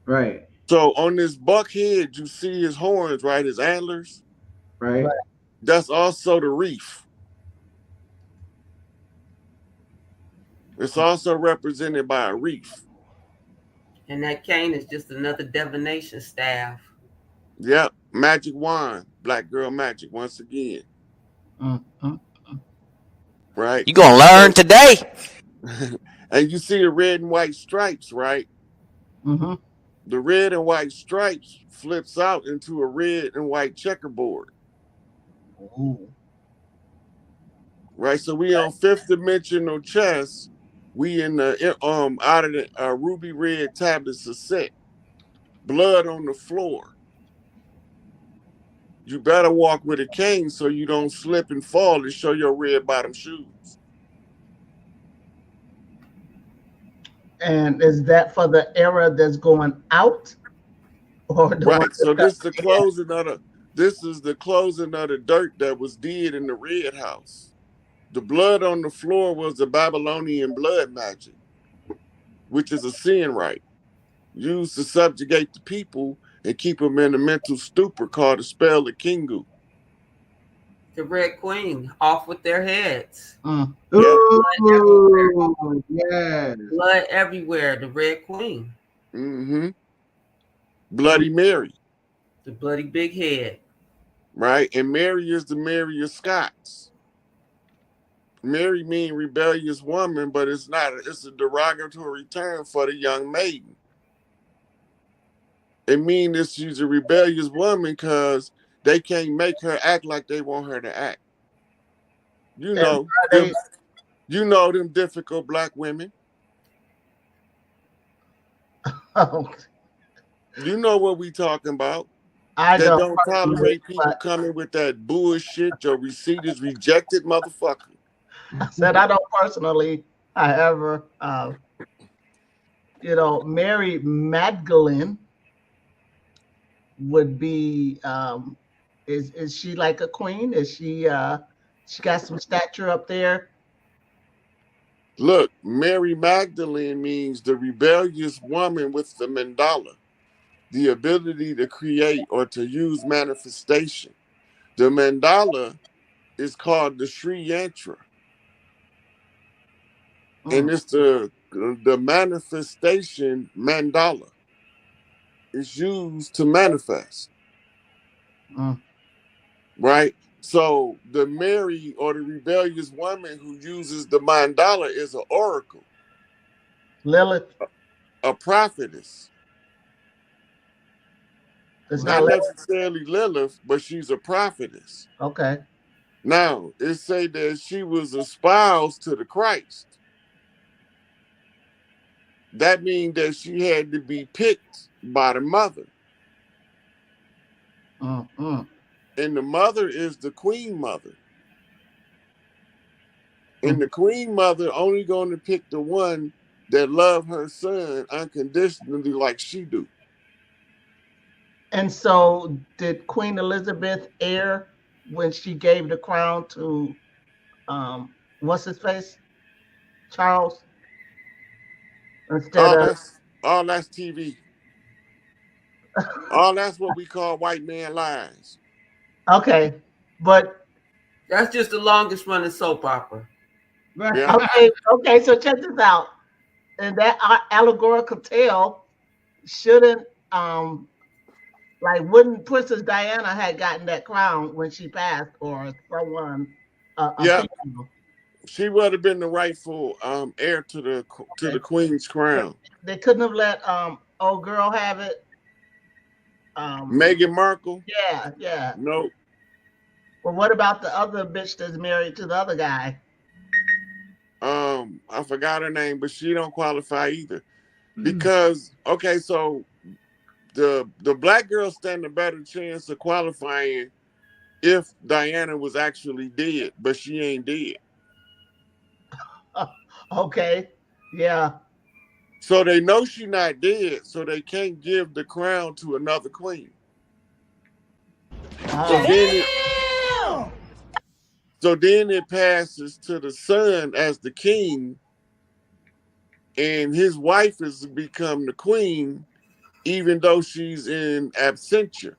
right, So on this buck head, you see his horns, right? His antlers. right, Right. That's also the reef. It's also represented by a reef. And that cane is just another divination staff. Yep. Magic wand. Black Girl Magic once again. Mm-hmm. Right? You gonna learn So today. and you see the red and white stripes, right? Mm-hmm. The red and white stripes flips out into a red and white checkerboard. Ooh. Right? So we on fifth dimensional chess. We in the out of the ruby red tablets of set. Blood on the floor. You better walk with a cane so you don't slip and fall and show your red bottom shoes. And is that for the era that's going out, or the one Right. So that's this is the closing of the dirt that was did in the red house. The blood on the floor was the Babylonian blood magic, which is a sin right, used to subjugate the people and keep them in a mental stupor called the spell of Kingu. The Red Queen off with their heads. Mm. Yeah. Ooh, yes, Blood everywhere. The Red Queen. Mm-hmm. Bloody Mary. The bloody big head. Right? And Mary is the Mary of Scots. Mary mean rebellious woman, but it's not. It's a derogatory term for the young maiden. It means that she's a rebellious woman because they can't make her act like they want her to act. You And know, them, you know them difficult black women. oh, You know what we talking about. I They don't don't tolerate people but coming with that bullshit. Your receipt is rejected, motherfucker. I said I don't personally, however, Mary Magdalene would be is she like a queen? Is she got some stature up there? Look, Mary Magdalene means the rebellious woman with the mandala. the ability to create or to use manifestation. The mandala is called the Sri Yantra, and it's the manifestation mandala. It's used to manifest, right? So the Mary or the rebellious woman who uses the mandala is an oracle, Lilith. a prophetess. It's not Not Lilith. necessarily Lilith, but she's a prophetess. Okay. Now, it say that she was espoused to the Christ. That means that she had to be picked by the mother. And the mother is the queen mother. And the queen mother only going to pick the one that love her son unconditionally like she do. And so did Queen Elizabeth err when she gave the crown to what's his face? Charles? Instead of all that's TV. All that's what we call white man lies. Okay. But that's just the longest running soap opera. Yeah. Okay, so check this out. And that allegorical tale shouldn't like wouldn't Princess Diana had gotten that crown when she passed, or someone she would have been the rightful heir to the queen's crown. They couldn't have let old girl have it. Meghan Markle? Yeah. Nope. Well, what about the other bitch that's married to the other guy? I forgot her name, but she don't qualify either. Because so the black girl stand a better chance of qualifying if Diana was actually dead, but she ain't dead. Okay. Yeah. So they know she not dead, so they can't give the crown to another queen. So then it passes to the son as the king, and his wife has become the queen, even though she's in absentia.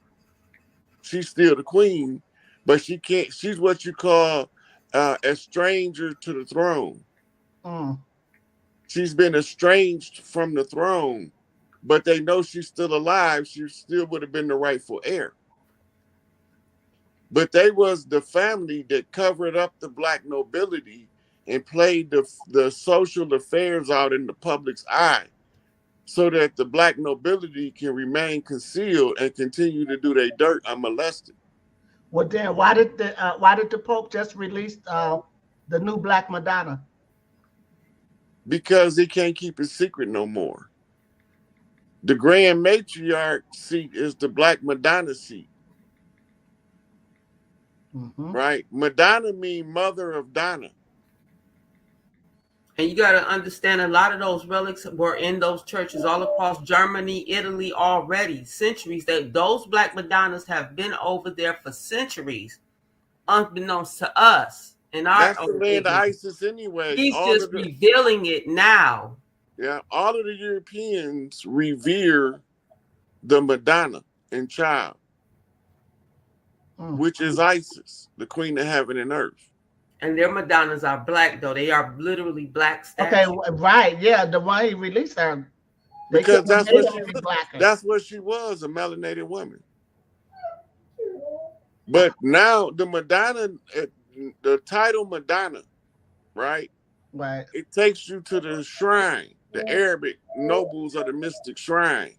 She's still the queen, but she can't. She's what you call a stranger to the throne. She's been estranged from the throne, but they know she's still alive. She still would have been the rightful heir. But they was the family that covered up the black nobility and played the social affairs out in the public's eye so that the black nobility can remain concealed and continue to do their dirt unmolested. Well, then why did the Pope just release the new Black Madonna? Because he can't keep it secret no more. The Grand Matriarch seat is the Black Madonna seat. Right? Madonna means mother of Donna. And you got to understand, a lot of those relics were in those churches all across Germany, Italy already, centuries. Those Black Madonnas have been over there for centuries, unbeknownst to us. That's the land of ISIS anyway. He's just revealing it now. Yeah, all of the Europeans revere the Madonna and Child, which is Isis, the queen of heaven and earth. And their Madonnas are black, though. They are literally black statues. Okay, right. Yeah, the one he released her. Because that's what she was, a melanated woman. But now the Madonna, the title Madonna, right? Right. It takes you to the shrine, the Arabic nobles of the mystic shrine,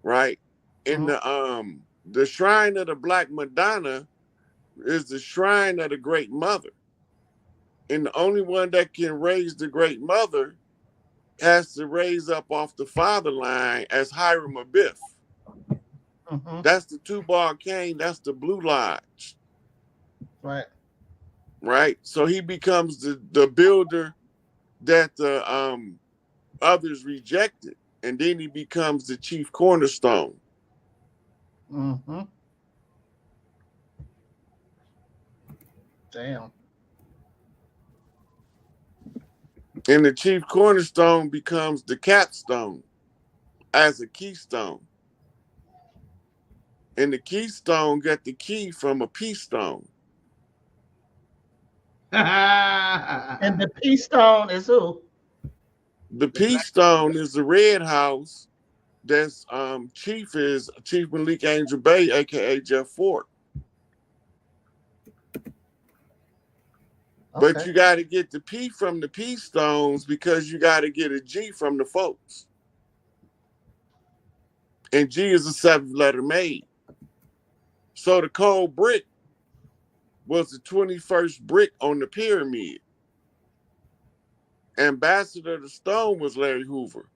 right? And the shrine of the Black Madonna is the shrine of the Great Mother. And the only one that can raise the Great Mother has to raise up off the father line as Hiram Abiff. That's the two-bar cane, that's the Blue Lodge. Right. Right? So he becomes the builder that the others rejected. And then he becomes the chief cornerstone. Damn. And the chief cornerstone becomes the capstone. as a keystone. And the keystone got the key from a peace stone. And the peace stone is who? The peace stone is the red house. That's Chief is Chief Malik Angel Bay, aka Jeff Fort. But Okay. you got to get the P from the P stones because you got to get a G from the folks. And G is a 7-letter maid. So the cold brick was the 21st brick on the pyramid. Ambassador of the Stone was Larry Hoover.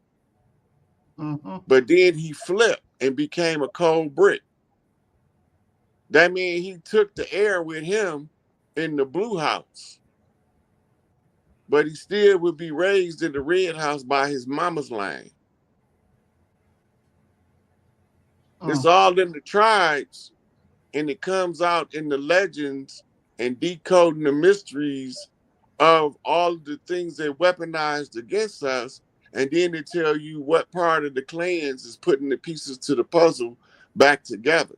Mm-hmm. But then he flipped and became a cold brick. That means he took the air with him in the blue house. But he still would be raised in the red house by his mama's line. It's all in the tribes, and it comes out in the legends and decoding the mysteries of all of the things they weaponized against us. And then they tell you what part of the clans is putting the pieces to the puzzle back together.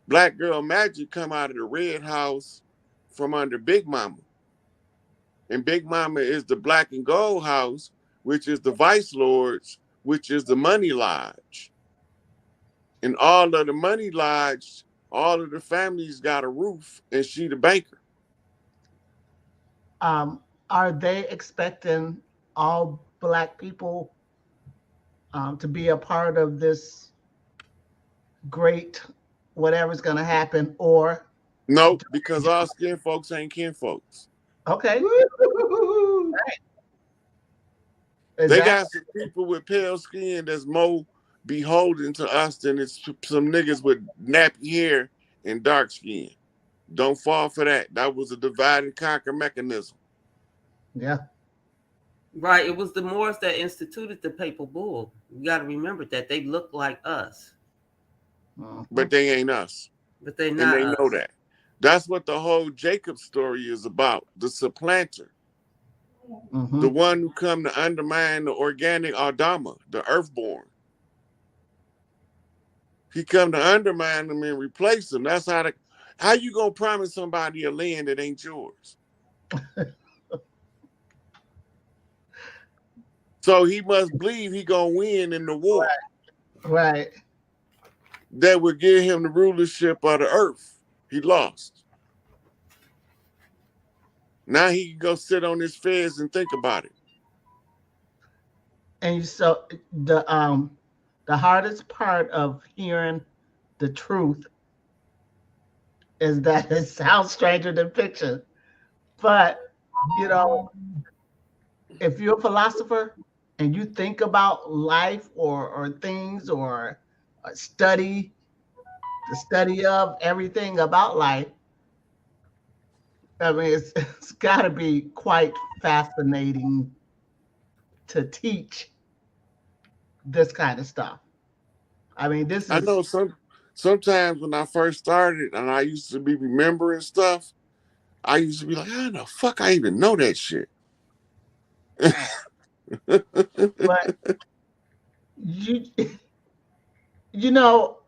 Black Girl Magic come out of the red house from under Big Mama. And Big Mama is the black and gold house, which is the Vice Lords, which is the Money Lodge. And all of the Money Lodge, all of the families got a roof, and she the banker. Are they expecting all Black people to be a part of this great whatever's going to happen? Or Nope, because all skin folks ain't kin folks. okay, They got some people with pale skin that's more beholden to us than it's some niggas with nappy hair and dark skin. Don't fall for that. That was a divide and conquer mechanism. Yeah. Right. It was the Moors that instituted the papal bull. You got to remember that they look like us, but they ain't us. But they not. And they know that. That's what the whole Jacob story is about. The supplanter. Mm-hmm. The one who come to undermine the organic Adama, the earthborn. He come to undermine them and replace them. That's how you gonna promise somebody a land that ain't yours? So he must believe he gonna win in the war. Right. That would give him the rulership of the earth. He lost. Now he can go sit on his fez and think about it. And so the hardest part of hearing the truth is that it sounds stranger than fiction. But you know, if you're a philosopher and you think about life or things or the study of everything about life, I mean, it's got to be quite fascinating to teach this kind of stuff. I mean, this is. I know sometimes when I first started and I used to be remembering stuff, I used to be like, how the fuck I even know that shit? But you know,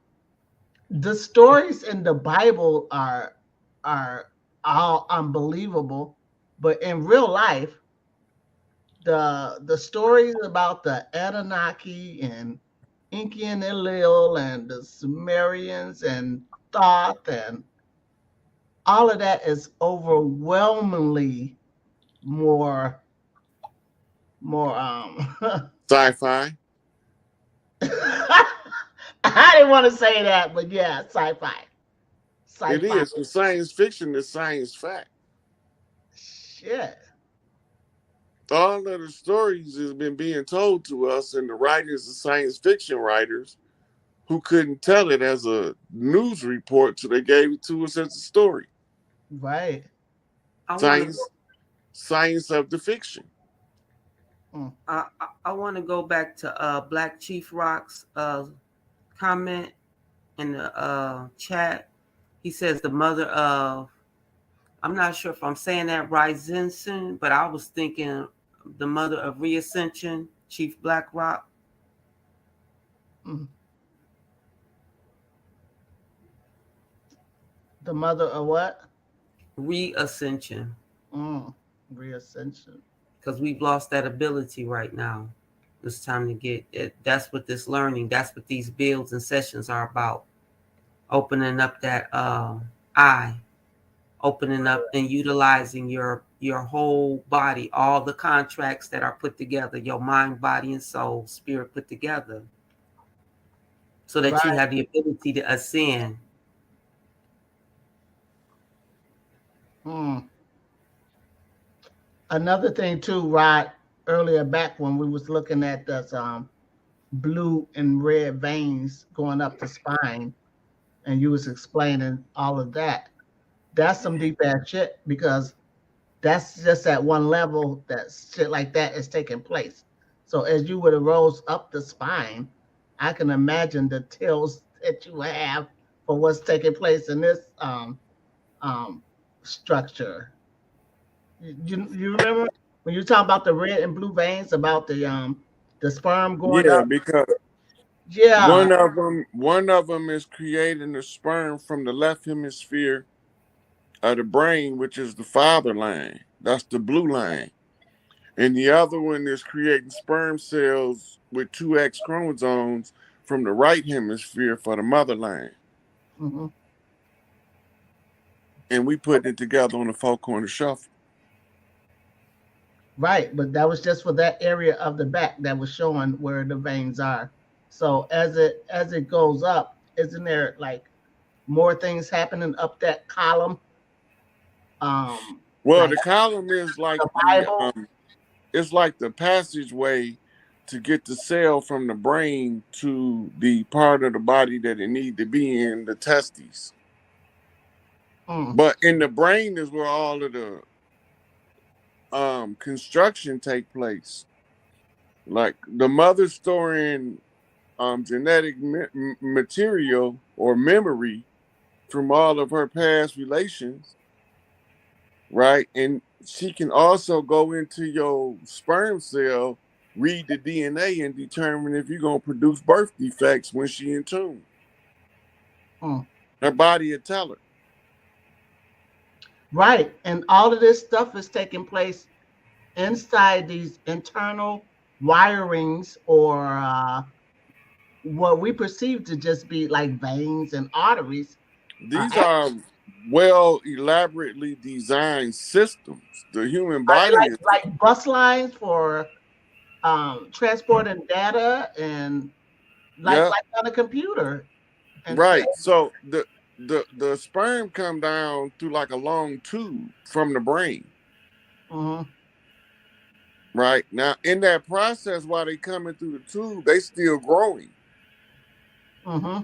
the stories in the Bible are all unbelievable, but in real life, the stories about the Anunnaki and Enki and Enlil and the Sumerians and Thoth and all of that is overwhelmingly more Sci-fi. I didn't want to say that, but yeah, sci-fi. It is. The science fiction is science fact. Shit. All of the stories has been being told to us, and the writers are science fiction writers who couldn't tell it as a news report, so they gave it to us as a story. Right. Science of the fiction. I want to go back to Black Chief Rock's comment in the chat. He says the mother of, I'm not sure if I'm saying that right, Zinson, but I was thinking the mother of Reascension, Chief Black Rock. Mm. The mother of what? Reascension. Mm. Reascension. Because we've lost that ability right now. It's time to get it. That's what this learning, that's what these builds and sessions are about. Opening up that eye, opening up and utilizing your whole body, all the contracts that are put together, your mind, body, and soul, spirit put together, so that you Right. have the ability to ascend. Mm. Another thing too, Rod, earlier back when we was looking at this blue and red veins going up the spine, and you was explaining all of that. That's some deep ass shit because that's just at one level that shit like that is taking place. So as you would have rose up the spine, I can imagine the tills that you have for what's taking place in this um, structure. You remember when you talk about the red and blue veins about the sperm going Yeah, up? because Yeah. one of them is creating the sperm from the left hemisphere of the brain, which is the father line. That's the blue line. And the other one is creating sperm cells with two X chromosomes from the right hemisphere for the mother line. Hmm. And we put it together on the four corner shuffle. Right, but that was just for that area of the back that was showing where the veins are. So as it goes up, isn't there like more things happening up that column? Well, Like the column is like the Bible. it's like the passageway to get the cell from the brain to the part of the body that it need to be in, the testes. Mm, But in the brain is where all of the construction take place. Like the mother storing genetic material or memory from all of her past relations, right? And she can also go into your sperm cell, read the DNA, and determine if you're gonna produce birth defects when she in tune. mm. Her body will tell her. Right, and all of this stuff is taking place inside these internal wirings or what we perceive to just be like veins and arteries. These Actually, are well elaborately designed systems. The human are they body is like bus lines for transporting data and yeah, like on a computer and right. So the sperm come down through like a long tube from the brain. mm-hmm, Right. Now in that process while they coming through the tube, they still growing. mm-hmm.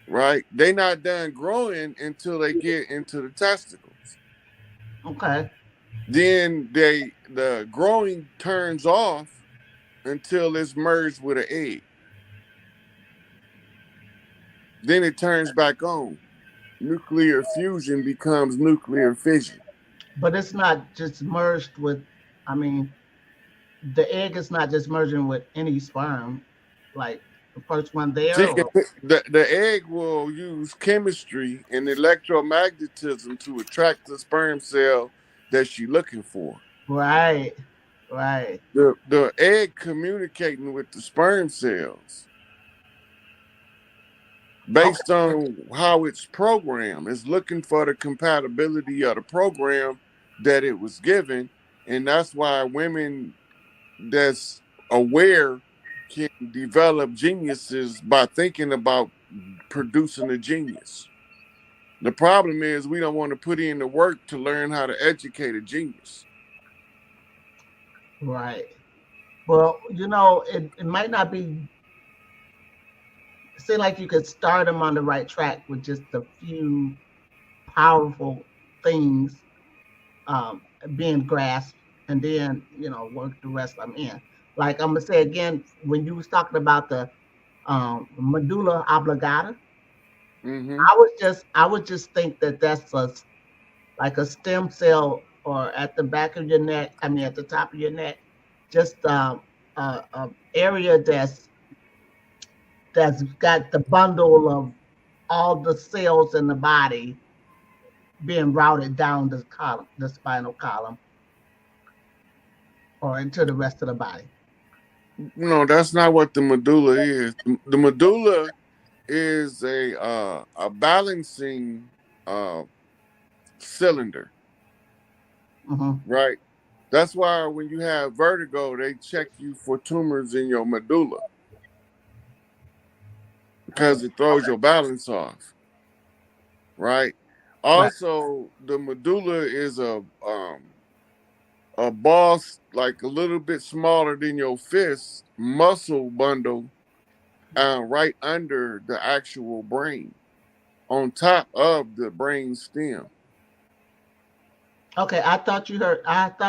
Right? They not done growing until they get into the testicles. Okay. Then the growing turns off until it's merged with an egg. Then it turns back on. Nuclear fusion becomes nuclear fission. But it's not just merged with, I mean, the egg is not just merging with any sperm, like the first one there. She can Or, the egg will use chemistry and electromagnetism to attract the sperm cell that she's looking for. right, right. The egg communicating with the sperm cells Okay. based on how it's programmed. It's looking for the compatibility of the program that it was given. And that's why women that's aware can develop geniuses by thinking about producing a genius. The problem is we don't want to put in the work to learn how to educate a genius. Right. Well, it might not be, seem like you could start them on the right track with just a few powerful things um, being grasped, and then work the rest of them in. Like I'm gonna say again, when you was talking about the medulla oblongata, Mm-hmm. I would just think that that's like a stem cell or at the back of your neck. I mean, at the top of your neck, just area that's that's got the bundle of all the cells in the body being routed down the column, the spinal column, or into the rest of the body. No, that's not what the medulla is. The medulla is a balancing uh, cylinder, Mm-hmm. right? That's why when you have vertigo, they check you for tumors in your medulla because it throws your balance off, right? Right. Also, the medulla is a ball like a little bit smaller than your fist muscle bundle right under the actual brain, on top of the brain stem. Okay, I thought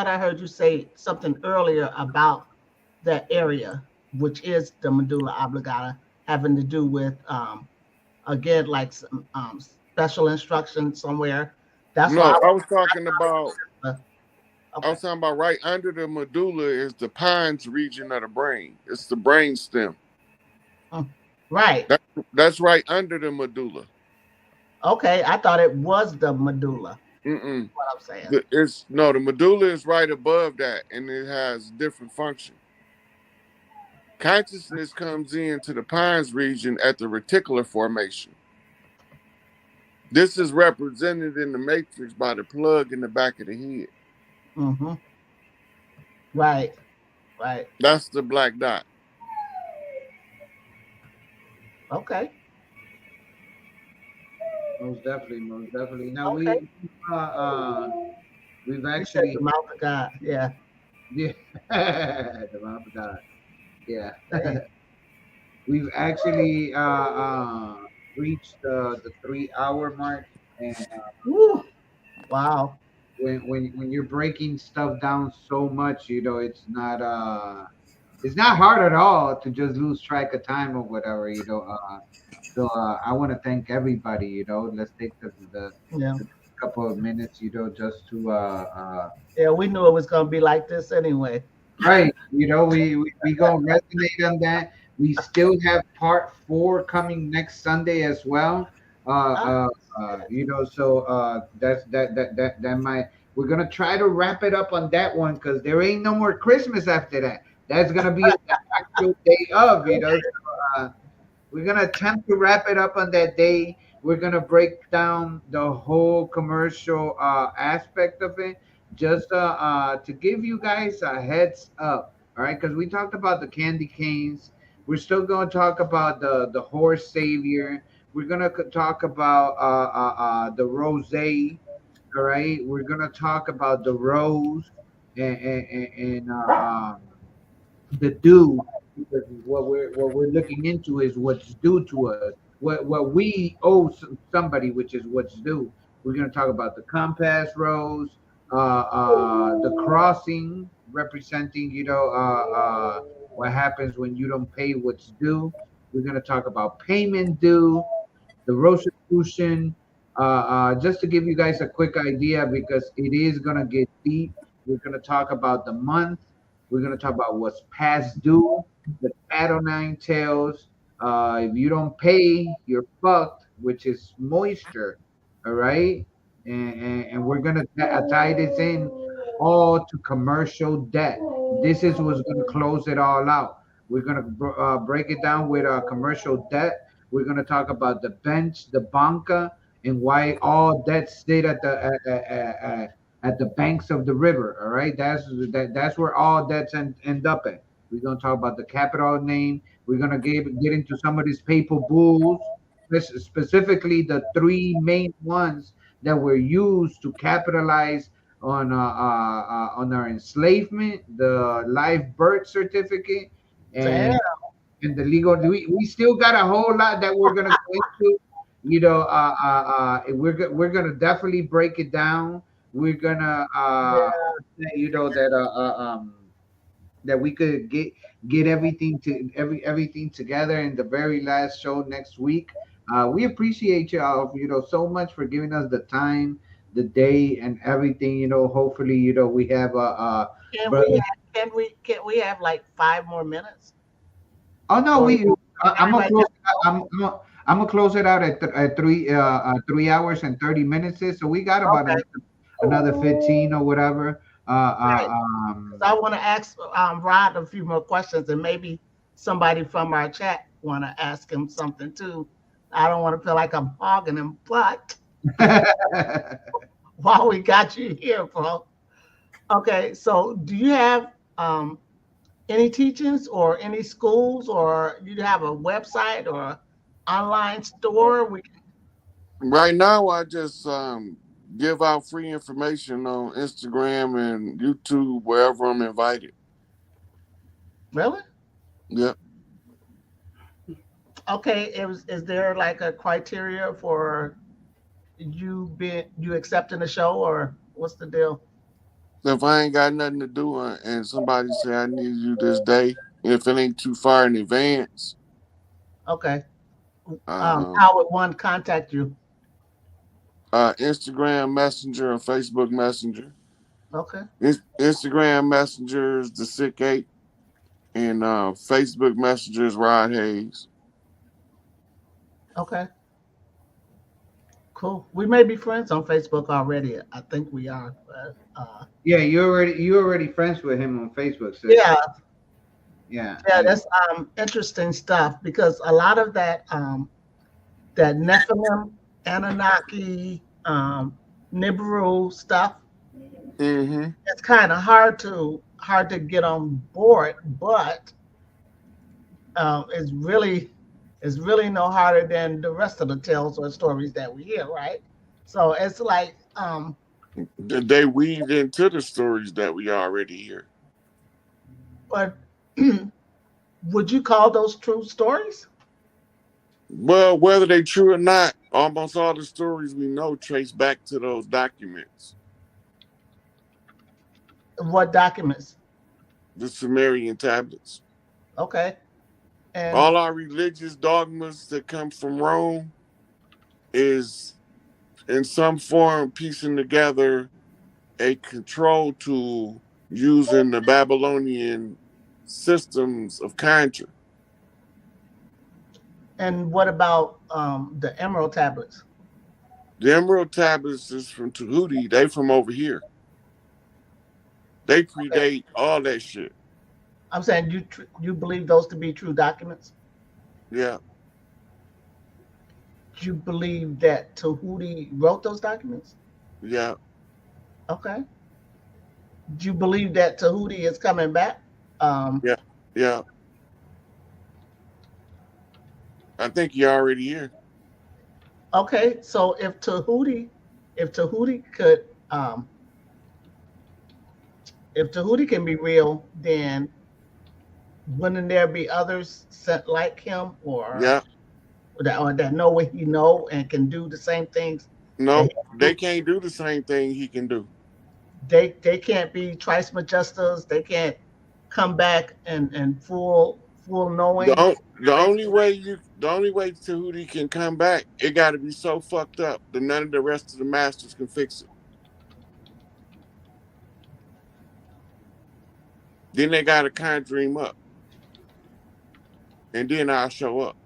I heard you say something earlier about that area, which is the medulla oblongata, having to do with again like some special instructions somewhere. That's why No, I was talking about uh, I okay. was talking about right under the medulla is the pons region of the brain. It's the brain stem. Mm, right. That, that's right under the medulla. Okay, I thought it was the medulla. Mm-mm. What I'm saying. It's no, the medulla is right above that, and it has different function. Consciousness comes into the pons region at the reticular formation. This is represented in the matrix by the plug in the back of the head. Mm-hmm. Right. Right. That's the black dot. Okay. Most definitely, most definitely. Now Okay. uh, uh we've You said actually the mouth of God. Yeah. yeah the mouth of God. Yeah. Okay. We've actually reached the 3 hour mark, and Woo. Wow. when you're breaking stuff down so much, it's not hard at all to just lose track of time or whatever, so I want to thank everybody. Let's take Yeah. the couple of minutes, just to Yeah, we knew it was gonna be like this anyway. right. We gonna resonate on that. We still have part 4 coming next Sunday as well. Ah, So that might, we're gonna try to wrap it up on that one, because there ain't no more Christmas after that. That's gonna be the actual day of. We're gonna attempt to wrap it up on that day. We're gonna break down the whole commercial aspect of it, just to give you guys a heads up. All right, because we talked about the candy canes. We're still gonna talk about the horse savior. We're gonna talk about the rosé. All right, we're gonna talk about the rose, and the due, because what we're looking into is what's due to us, what we owe somebody, which is what's due. We're going to talk about the compass rose, the crossing representing, what happens when you don't pay what's due. We're going to talk about payment due, the Rosicrucian, just to give you guys a quick idea, because it is going to get deep. We're going to talk about the month. We're going to talk about what's past due, the cat o' nine tails. If you don't pay, you're fucked, which is moisture. All right. And we're going to tie this in all to commercial debt. This is what's going to close it all out. We're going to break it down with commercial debt. We're going to talk about the bench, the banca, and why all debt stayed at the banks of the river. All right, that's where all debts end up at. We're going to talk about the capital name. We're going to get into some of these papal bulls, specifically the 3 main ones that were used to capitalize on our enslavement, the live birth certificate, damn. and the legal. We still got a whole lot that we're gonna go into. We're gonna definitely break it down. We're gonna Yeah. that that we could get everything together in the very last show next week. We appreciate y'all, so much for giving us the time, the day, and everything. Hopefully, we have Can we brother. can we have like 5 more minutes? Oh no, Or I'm gonna everybody close got it I'm gonna close it out at 3 hours and 30 minutes. So we got about Okay, another 15 or whatever. right. Because I want to ask Rod a few more questions, and maybe somebody from our chat want to ask him something too. I don't want to feel like I'm hogging him, but while we got you here, bro. Okay, so do you have any teachings or any schools, or you have a website or online store? We can, Right now, I just give out free information on Instagram and YouTube wherever I'm invited. really? Yep. Okay, is there like a criteria for you accepting the show, or what's the deal? If I ain't got nothing to do and somebody say I need you this day, if it ain't too far in advance, Okay. um, How would one contact you? Instagram Messenger or Facebook Messenger. Okay. Instagram Messenger is the Sick Eight, and Facebook Messenger is Rod Hayes. Okay. Cool. We may be friends on Facebook already. I think we are. But, Yeah, you already friends with him on Facebook, sis. yeah, Yeah, yeah, yeah. that's interesting stuff because a lot of that Nephilim, Anunnaki, Nibiru stuff, Mm-hmm. it's kind of hard to get on board, but it's really no harder than the rest of the tales or stories that we hear, right? So it's like, They weave into the stories that we already hear. but would you call those true stories? Well, whether they true or not, almost all the stories we know trace back to those documents, What documents? the Sumerian tablets. Okay, and All our religious dogmas that come from Rome is in some form piecing together a control tool using the Babylonian systems of conjure. what about the Emerald tablets? The Emerald tablets is from Tahuti. They from over here. They Okay, predate all that shit. I'm saying you believe those to be true documents. Yeah, You believe that Tahuti wrote those documents? yeah, Okay. Do you believe that Tahuti is coming back? Um, yeah, yeah. I think you're already here. okay, so if Tahuti could, if Tahuti can be real, then wouldn't there be others sent like him, Yeah. or that know what he know and can do the same things that he No, they do? can't do the same thing he can do. They can't be trice majestas. They can't come back and full knowing. The only way Tahuti can come back, it got to be so fucked up that none of the rest of the masters can fix it. Then they got to conjure him up, and then I'll show up.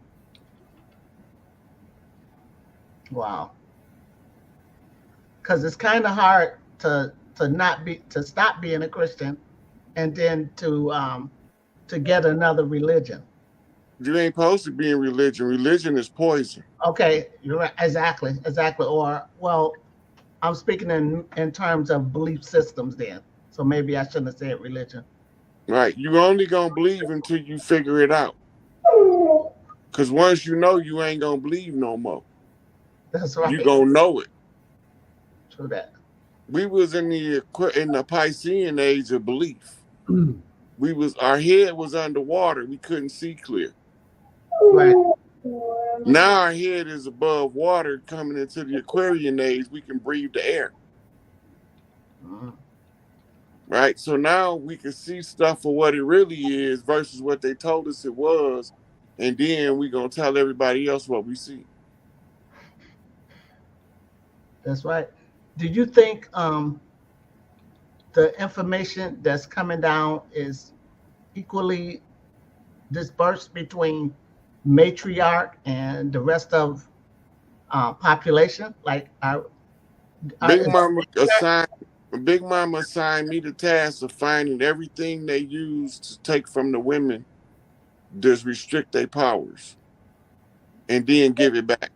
Wow, because it's kind of hard to stop being a Christian and then to get another religion. You ain't supposed to be in religion. Religion is poison. Okay, you're right. Exactly. Or well, I'm speaking in terms of belief systems then. So maybe I shouldn't have said religion. Right? You only gonna believe until you figure it out. Cause once you know, you ain't gonna believe no more. That's You right. gonna know it. True that. We was in the Piscean age of belief. Our head was underwater. We couldn't see clear. Right. Now our head is above water, coming into the Aquarian age. We can breathe the air. Mhm. Right? So now we can see stuff for what it really is versus what they told us it was. And then we gonna tell everybody else what we see. That's right. Do you think the information that's coming down is equally dispersed between matriarch and the rest of population? Like, Big is Mama assigned Big Mama assigned me the task of finding everything they use to take from the women to restrict their powers and then give it back.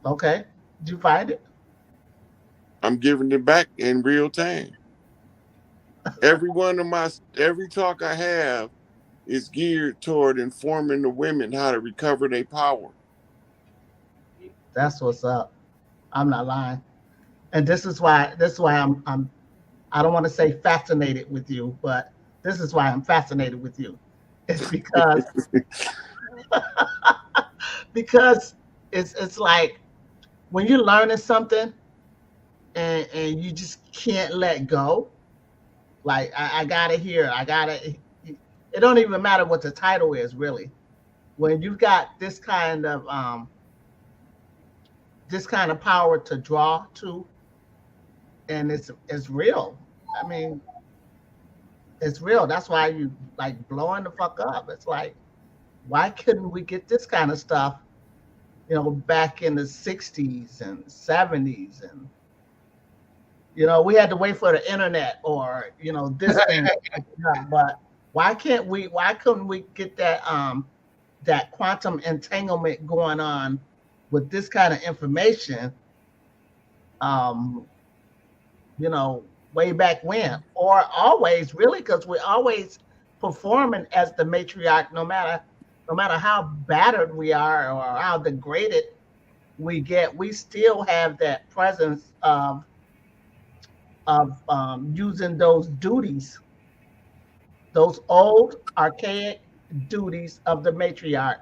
okay? Did you find it? I'm giving it back in real time. Every talk I have is geared toward informing the women how to recover their power. That's what's up. I'm not lying. And this is why I'm I don't want to say fascinated with you, but this is why I'm fascinated with you. It's because it's like when you're learning something and you just can't let go. Like I gotta hear, I gotta. It don't even matter what the title is really. When you've got this kind of power to draw to, and it's real. I mean, it's real. That's why you like blowing the fuck up. It's like, why couldn't we get this kind of stuff, back in the 60s and 70s? And, we had to wait for the internet or, this thing. But why couldn't we get that quantum entanglement going on with this kind of information, um, way back when, or always really, because we're always performing as the matriarch, no matter how battered we are or how degraded we get, we still have that presence of using those duties, those old archaic duties of the matriarch.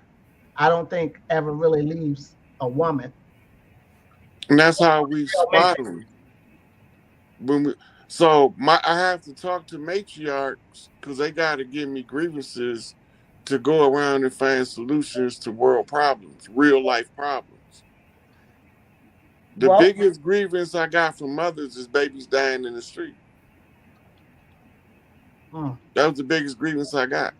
I don't think ever really leaves a woman. And that's how we spot them. I have to talk to matriarchs because they got to give me grievances to go around and find solutions to world problems, real life problems. The biggest grievance I got from mothers is babies dying in the street. That was the biggest grievance I got.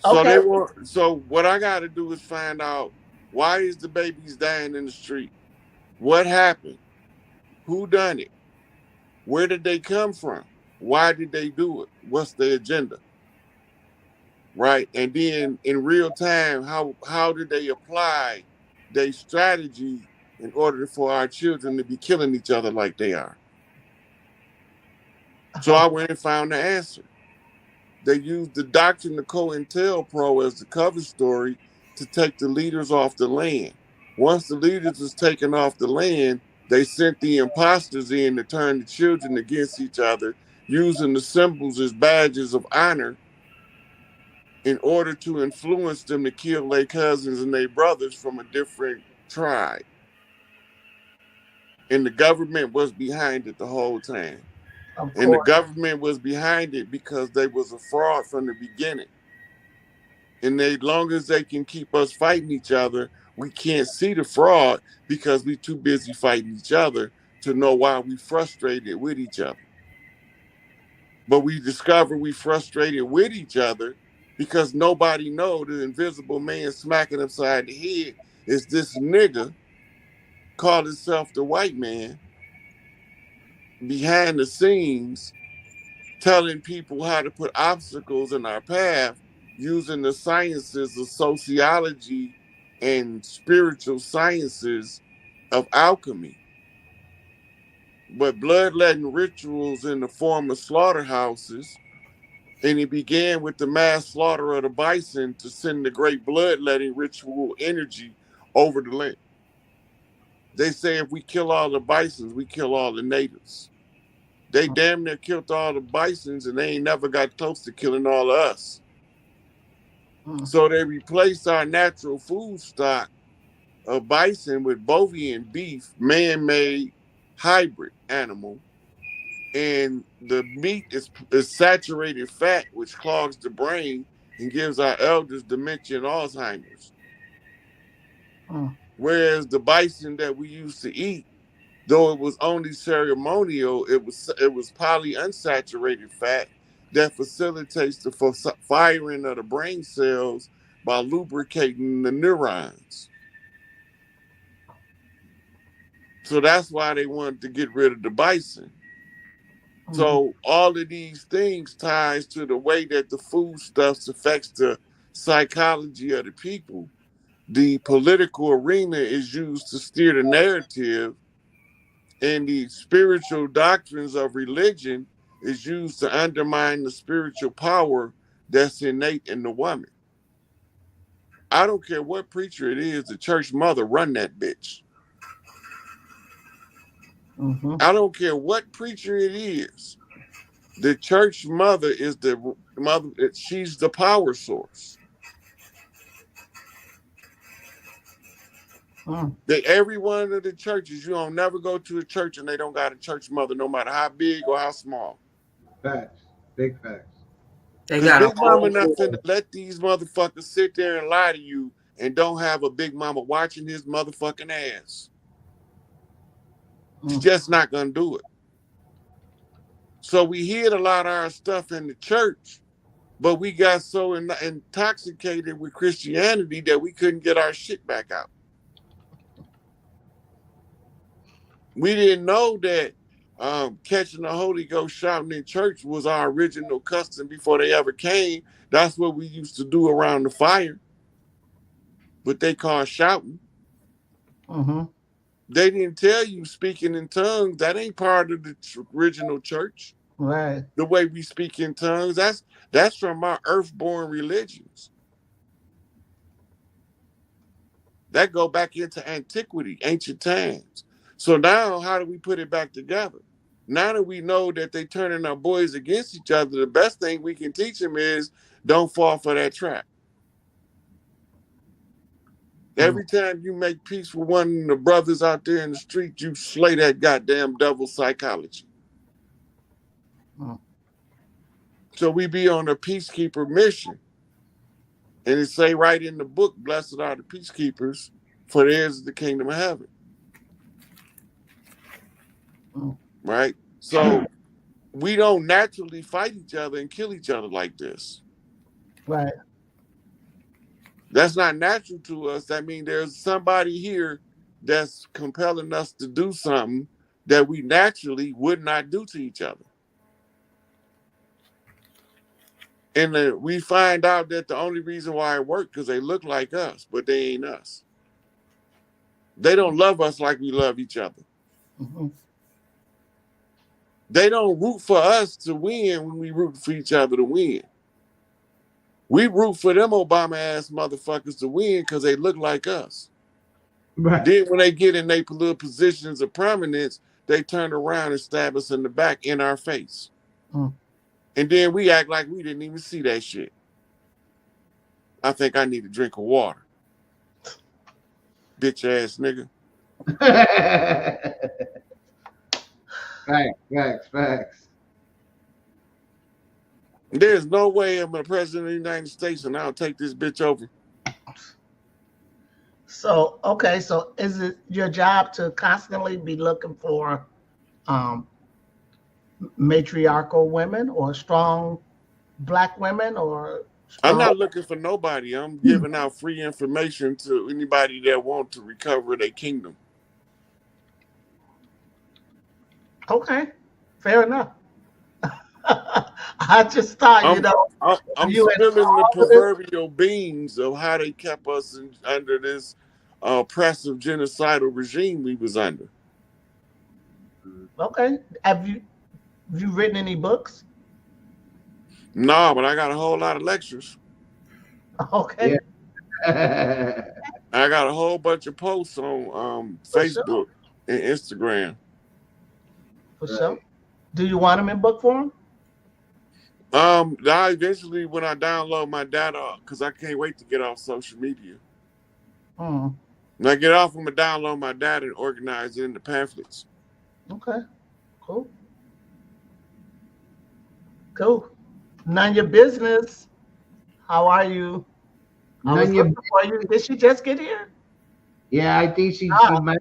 Okay. So what I got to do is find out, why is the babies dying in the street? What happened? Who done it? Where did they come from? Why did they do it? What's the agenda? Right? And then in real time, how did they apply their strategy in order for our children to be killing each other like they are? So I went and found the answer. They used the doctrine of COINTELPRO as the cover story to take the leaders off the land. Once the leaders was taken off the land, they sent the imposters in to turn the children against each other, using the symbols as badges of honor in order to influence them to kill their cousins and their brothers from a different tribe. And the government was behind it the whole time. And the government was behind it because they was a fraud from the beginning. And as long as they can keep us fighting each other, we can't see the fraud because we too busy fighting each other to know why we frustrated with each other. But we discover we frustrated with each other because nobody know the invisible man smacking upside the head is this nigga called himself the white man behind the scenes telling people how to put obstacles in our path using the sciences of sociology and spiritual sciences of alchemy. But bloodletting rituals in the form of slaughterhouses, and it began with the mass slaughter of the bison to send the great bloodletting ritual energy over the land. They say if we kill all the bisons, we kill all the natives. They damn near killed all the bisons and they ain't never got close to killing all of us. So they replaced our natural food stock of bison with bovine beef, man-made hybrid animal. And the meat is saturated fat, which clogs the brain and gives our elders dementia and Alzheimer's. Whereas the bison that we used to eat, though it was only ceremonial, it was polyunsaturated fat that facilitates the firing of the brain cells by lubricating the neurons. So that's why they wanted to get rid of the bison. So all of these things ties to the way that the foodstuffs affects the psychology of the people. The political arena is used to steer the narrative, and the spiritual doctrines of religion is used to undermine the spiritual power that's innate in the woman. I don't care what preacher it is, the church mother run that bitch. I don't care what preacher it is. The church mother is the mother, she's the power source. Every one of the churches, you don't never go to a church and they don't got a church mother, no matter how big or how small. Facts. Big facts. They got Big a mama not finna let these motherfuckers sit there and lie to you and don't have a big mama watching his motherfucking ass. She's just not gonna do it. So we hid a lot of our stuff in the church, but we got so intoxicated with Christianity that we couldn't get our shit back out. We didn't know that catching the Holy Ghost shouting in church was our original custom before they ever came. That's what we used to do around the fire. But they call shouting. They didn't tell you speaking in tongues. That ain't part of the original church. Right. The way we speak in tongues, that's from our earthborn religions. That go back into antiquity, ancient times. So now, how do we put it back together? Now that we know that they turning our boys against each other, the best thing we can teach them is don't fall for that trap. Every time you make peace with one of the brothers out there in the street, you slay that goddamn devil psychology. So we be on a peacekeeper mission. And it say right in the book, blessed are the peacekeepers, for theirs is the kingdom of heaven. Right? So we don't naturally fight each other and kill each other like this. Right. That's not natural to us. That means there's somebody here that's compelling us to do something that we naturally would not do to each other. And we find out that the only reason why it worked because they look like us, but they ain't us. They don't love us like we love each other. They don't root for us to win when we root for each other to win. We root for them Obama-ass motherfuckers to win because they look like us. Right. Then when they get in their political positions of prominence, they turn around and stab us in the back in our face. And then we act like we didn't even see that shit. I think I need a drink of water. Bitch ass nigga. Facts. There's no way I'm a president of the United States and I'll take this bitch over. So, okay, so is it your job to constantly be looking for matriarchal women or strong Black women or I'm not looking for nobody. I'm giving out free information to anybody that want to recover their kingdom. Okay, fair enough. I just thought, I'm spilling the proverbial beans of how they kept us under this oppressive genocidal regime we was under. Okay, have you written any books? No, but I got a whole lot of lectures. Okay. Yeah. I got a whole bunch of posts on Facebook and Instagram. For sure. Do you want them in book form? I eventually, when I download my data, because I can't wait to get off social media. When I get off, I'm going to download my data and organize it into pamphlets. Okay, cool. None your business. How are you? Did she just get here? Yeah, I think she might.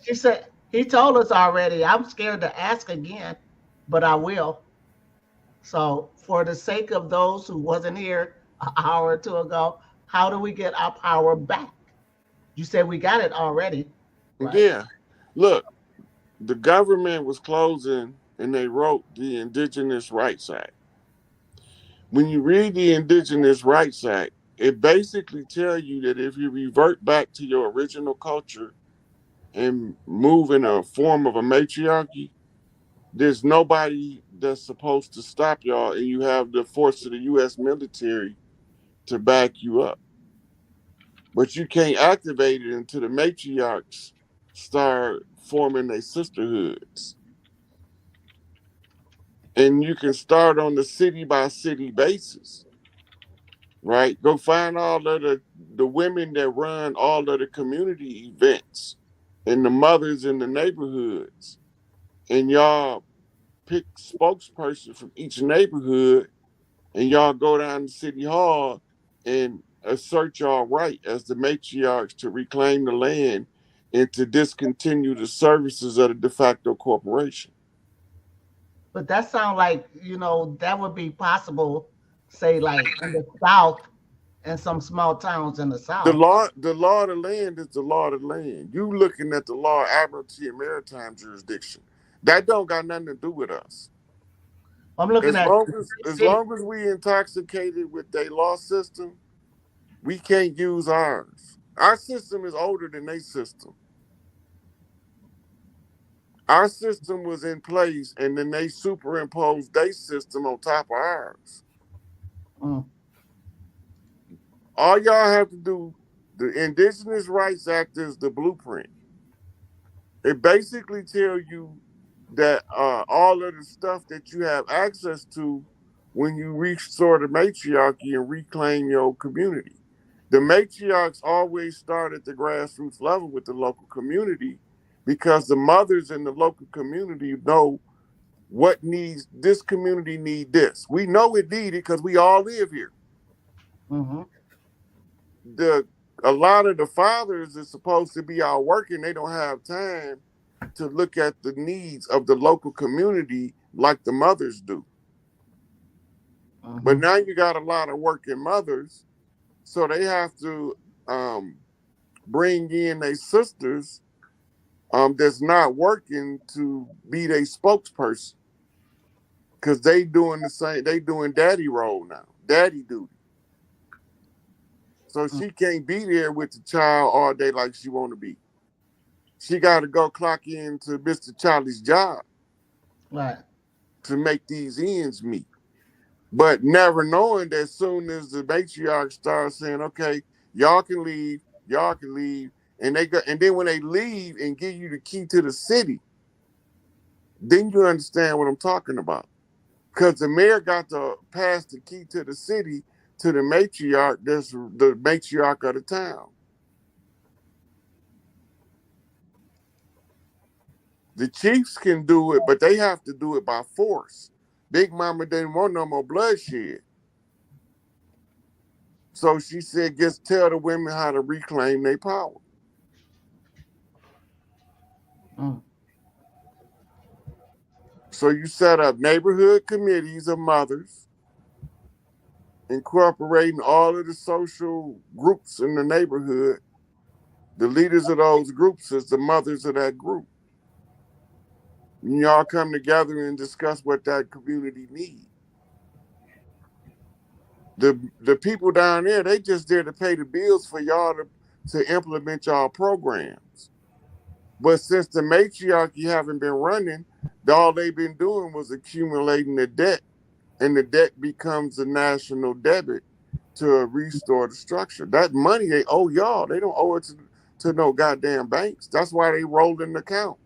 She said, he told us already. I'm scared to ask again, but I will. So, for the sake of those who wasn't here an hour or two ago, how do we get our power back? You said we got it already, right? Yeah. Look, the government was closing and they wrote the Indigenous Rights Act. When you read the Indigenous Rights Act, it basically tells you that if you revert back to your original culture and move in a form of a matriarchy, there's nobody that's supposed to stop y'all, and you have the force of the U.S. military to back you up. But you can't activate it until the matriarchs start forming their sisterhoods. And you can start on the city by city basis, right? Go find all of the women that run all of the community events and the mothers in the neighborhoods. And y'all pick spokesperson from each neighborhood and y'all go down to City Hall and assert y'all right as the matriarchs to reclaim the land and to discontinue the services of the de facto corporation. But that sounds like, that would be possible, say, like in the South and some small towns in the South. The law of the land is the law of the land. You looking at the law of admiralty and maritime jurisdiction. That don't got nothing to do with us. I'm looking As at long as we intoxicated with their law system, we can't use ours. Our system is older than their system. Our system was in place, and then they superimposed their system on top of ours. Mm. All y'all have to do, the Indigenous Rights Act is the blueprint. It basically tells you that all of the stuff that you have access to when you restore the matriarchy and reclaim your community. The matriarchs always start at the grassroots level with the local community because the mothers in the local community know what needs, this community need this. We know it needed because we all live here. Mm-hmm. A lot of the fathers is supposed to be out working. They don't have time to look at the needs of the local community like the mothers do. Mm-hmm. But now you got a lot of working mothers, so they have to bring in their sisters that's not working to be their spokesperson. Because they doing the same, they doing daddy role now, daddy duty. So she can't be there with the child all day like she want to be. She got to go clock into Mr. Charlie's job, Right, to make these ends meet. But never knowing that soon as the matriarch starts saying, okay, y'all can leave, and they go, and then when they leave and give you the key to the city, then you understand what I'm talking about. Because the mayor got to pass the key to the city to the matriarch, that's the matriarch of the town. The chiefs can do it, but they have to do it by force. Big Mama didn't want no more bloodshed. So she said, just tell the women how to reclaim their power. mm. So you set up neighborhood committees of mothers, incorporating all of the social groups in the neighborhood. The leaders of those groups is the mothers of that group. And y'all come together and discuss what that community needs. The people down there, they just there to pay the bills for y'all to implement y'all programs. But since the matriarchy haven't been running, all they've been doing was accumulating the debt, and the debt becomes a national debit to restore the structure. That money they owe y'all. They don't owe it to no goddamn banks. That's why they rolled in the account.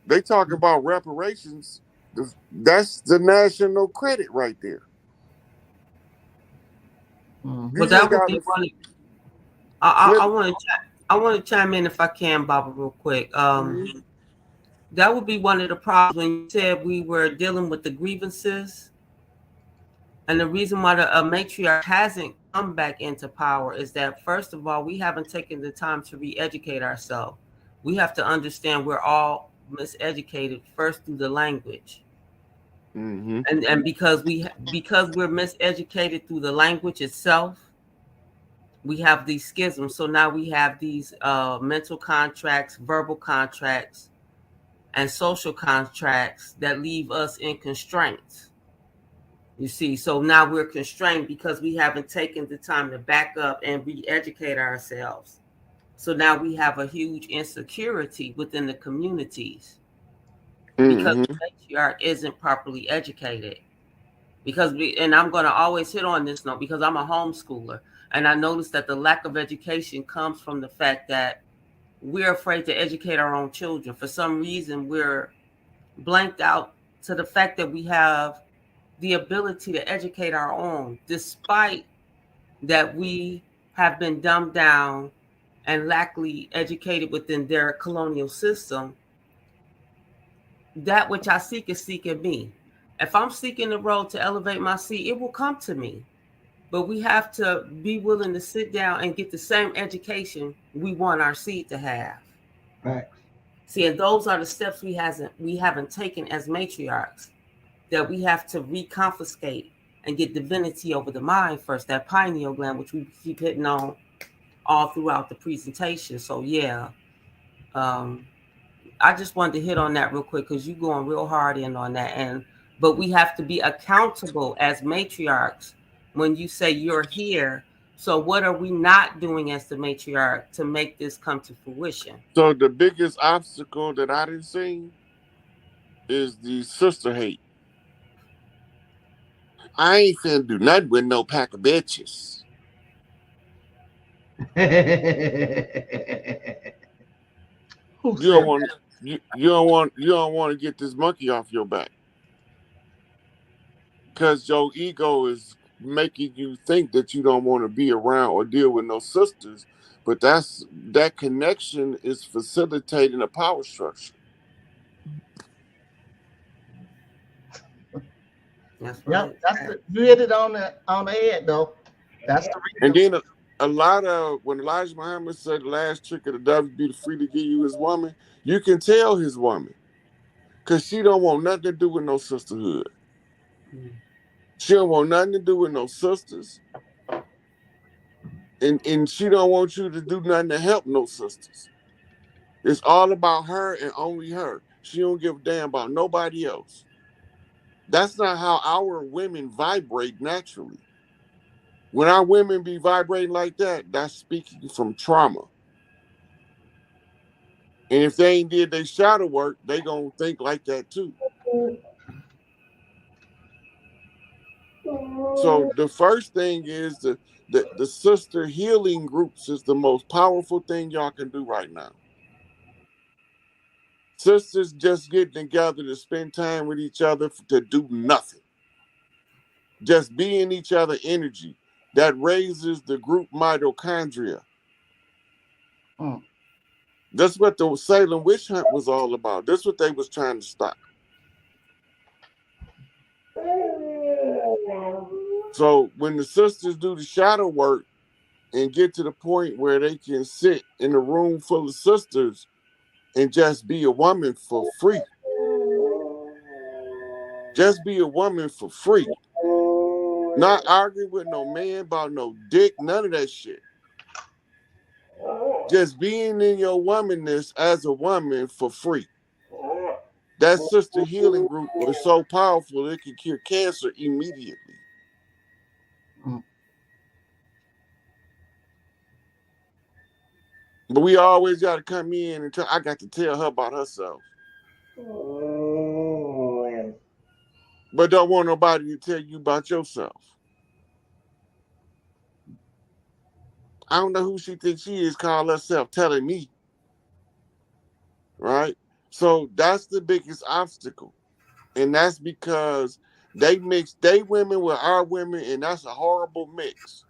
They talk about reparations. That's the national credit right there. Mm. But that would be one. I want to chime in if I can, Baba, real quick. That would be one of the problems when you said we were dealing with the grievances, and the reason why the matriarch hasn't come back into power is that, first of all, we haven't taken the time to re-educate ourselves. We have to understand we're all miseducated first through the language. Mm-hmm. And because we're miseducated through the language itself, we have these schisms. So now we have these mental contracts, verbal contracts, and social contracts that leave us in constraints. You see, so now we're constrained because we haven't taken the time to back up and re-educate ourselves. So now we have a huge insecurity within the communities because Mm-hmm. the matriarch isn't properly educated. And I'm going to always hit on this note because I'm a homeschooler, and I noticed that the lack of education comes from the fact that we're afraid to educate our own children. For some reason, we're blanked out to the fact that we have the ability to educate our own, despite that we have been dumbed down and lackly educated within their colonial system. That which I seek is seeking me. If I'm seeking the road to elevate my seed, it will come to me. But we have to be willing to sit down and get the same education we want our seed to have. Facts. See, and those are the steps we haven't taken as matriarchs, that we have to reconfiscate and get divinity over the mind first, that pineal gland, which we keep hitting on all throughout the presentation. So yeah, um, I just wanted to hit on that real quick because you're going real hard in on that. But we have to be accountable as matriarchs when you say you're here. So what are we not doing as the matriarch to make this come to fruition? So the biggest obstacle that I didn't see is the sister hate. I ain't finna do nothing with no pack of bitches. Who You don't said want you don't want to get this monkey off your back because your ego is making you think that you don't want to be around or deal with no sisters. But that connection is facilitating a power structure. That's Yep, right. you hit it on the head though. That's the And reason. then a lot of when Elijah Muhammad said the last trick of the devil be to free to give you his woman, you can tell his woman because she don't want nothing to do with no sisterhood. Mm. She don't want nothing to do with no sisters, and she don't want you to do nothing to help no sisters. It's all about her and only her. She don't give a damn about nobody else. That's not how our women vibrate naturally. When our women be vibrating like that, that's speaking from trauma. And if they ain't did their shadow work, they gonna think like that too. So the first thing is the sister healing groups is the most powerful thing y'all can do right now. Sisters just getting together to spend time with each other to do nothing. Just be in each other energy. That raises the group mitochondria. Mm. That's what the Salem witch hunt was all about. That's what they was trying to stop. So when the sisters do the shadow work and get to the point where they can sit in a room full of sisters and just be a woman for free. Just be a woman for free. Not arguing with no man about no dick, none of that shit. Just being in your womanness as a woman for free. That sister healing group was so powerful it could cure cancer immediately. Mm. But we always got to come in and I got to tell her about herself. But don't want nobody to tell you about yourself. I don't know who she thinks she is, call herself telling me. Right? So that's the biggest obstacle. And that's because they mix they women with our women, and that's a horrible mix.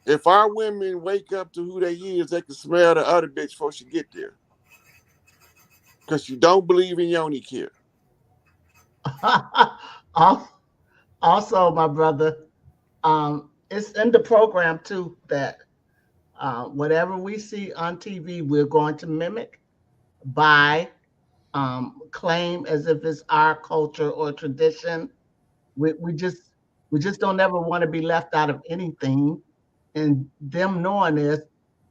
If our women wake up to who they is, they can smell the other bitch before she get there. Because you don't believe in Yoni care. Also, my brother, it's in the program too that whatever we see on TV, we're going to mimic, buy, claim as if it's our culture or tradition. We just don't ever want to be left out of anything. And them knowing this,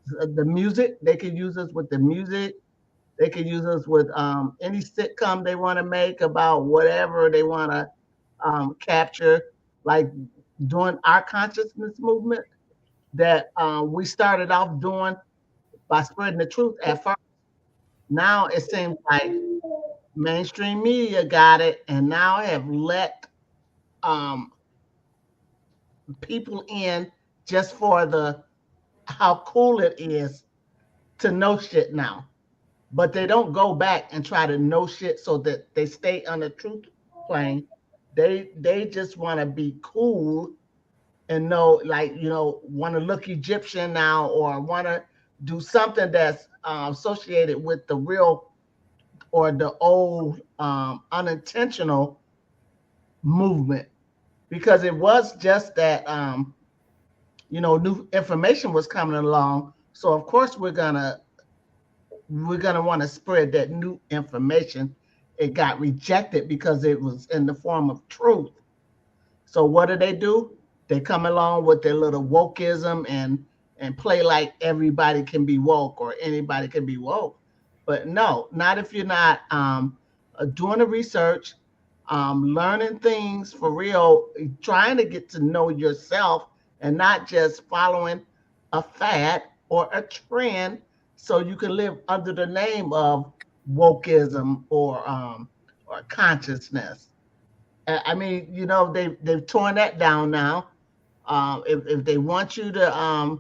the music, they could use us with the music. They could use us with any sitcom they want to make about whatever they want to capture, like doing our consciousness movement that we started off doing by spreading the truth at first. Now it seems like mainstream media got it and now have let um, people in just for the how cool it is to know shit now. But they don't go back and try to know shit so that they stay on the truth plane. They just want to be cool and know, like, want to look Egyptian now or want to do something that's associated with the real or the old unintentional movement, because it was just that new information was coming along. So of course we're gonna want to spread that new information. It got rejected because it was in the form of truth. So what do? They come along with their little wokeism and play like everybody can be woke or anybody can be woke. But no, not if you're not doing the research, learning things for real, trying to get to know yourself and not just following a fad or a trend so you can live under the name of wokeism or consciousness. I mean, they've torn that down now. If they want you to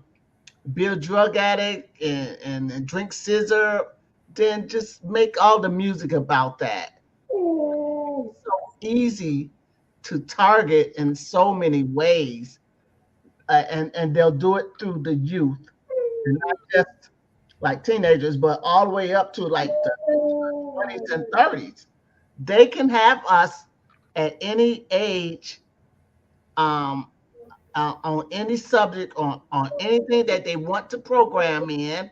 be a drug addict and drink scissor, then just make all the music about that. It's so easy to target in so many ways, and they'll do it through the youth, and not just like teenagers, but all the way up to like the 20s and 30s. They can have us at any age, um, on any subject, on anything that they want to program in.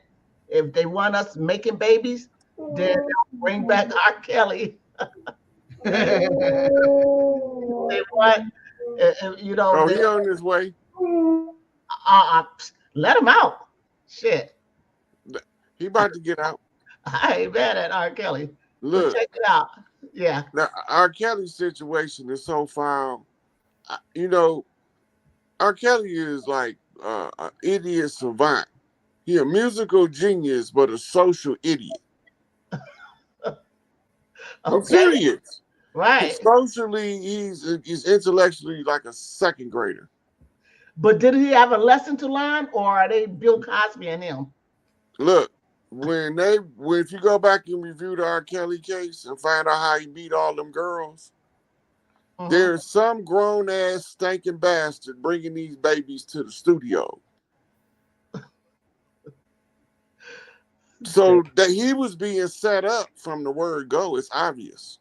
If they want us making babies, then they'll bring back R. Kelly. They want, Oh, he on his way. uh, let him out. Shit, He about to get out. I ain't mad at R. Kelly. But Look, check it out. Yeah. now R. Kelly's situation is so foul. R. Kelly is like an idiot savant. He a musical genius, but a social idiot. I'm Okay. serious. Right. Socially, he's intellectually like a second grader. But did he have a lesson to learn, or are they Bill Cosby and him? Look, if you go back and review the R. Kelly case and find out how he beat all them girls, there's some grown ass stinking bastard bringing these babies to the studio. So that he was being set up from the word go, it's obvious.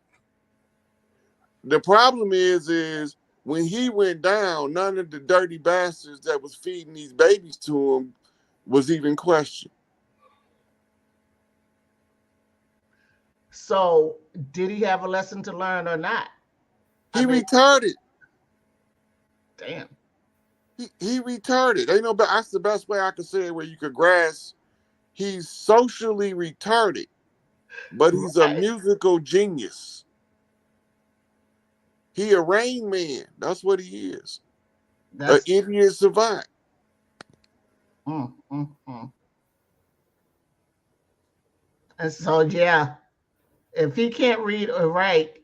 The problem is when he went down, none of the dirty bastards that was feeding these babies to him was even questioned. So did he have a lesson to learn or not? He retarded. Damn. He retarded. Ain't no, that's the best way I could say it where you could grasp. He's socially retarded, but he's a musical genius. He a Rain Man. That's what he is. An idiot savant. And so yeah, if he can't read or write,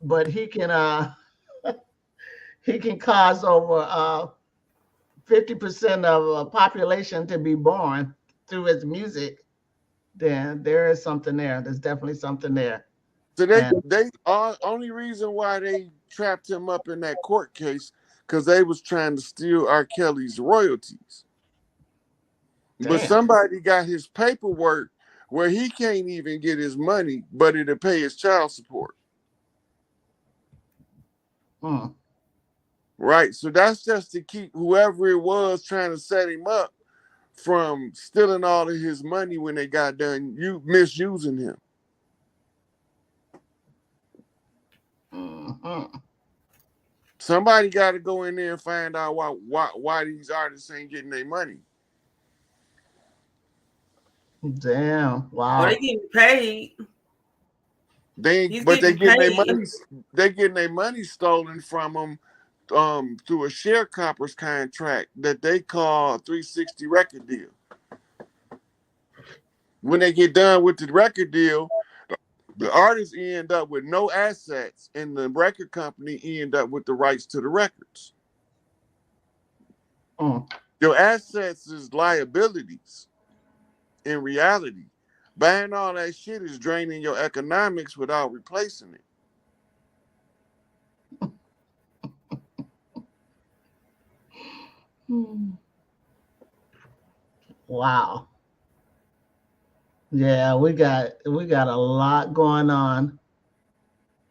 but he can he can cause over 50% of a population to be born through his music, then there is something there. There's definitely something there. So they only reason why they trapped him up in that court case because they was trying to steal R. Kelly's royalties. Damn. But somebody got his paperwork where he can't even get his money, but it'll pay his child support. Right. So that's just to keep whoever it was trying to set him up from stealing all of his money when they got done misusing him. Mhm. Somebody got to go in there and find out why these artists ain't getting their money. Damn. Oh, they Wow. getting paid. They He's but they getting getting their paid. money. They getting their money stolen from them through a sharecroppers contract that they call a 360 record deal. When they get done with the record deal, the artists end up with no assets, and the record company end up with the rights to the records. Mm. Your assets is liabilities in reality. Buying all that shit is draining your economics without replacing it. Hmm. Wow. Yeah, we got a lot going on.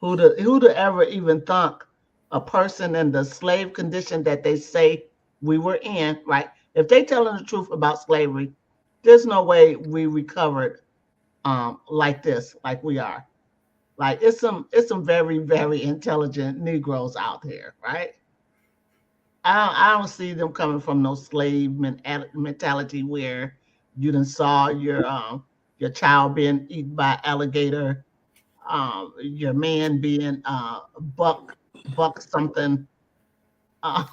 Who'd ever even thunk a person in the slave condition that they say we were in, right? If they telling the truth about slavery, there's no way we recovered like this, like we are. Like it's some very, very intelligent Negroes out here, right? I don't see them coming from no slave mentality where you done saw your child being eaten by alligator, your man being buck something. Uh,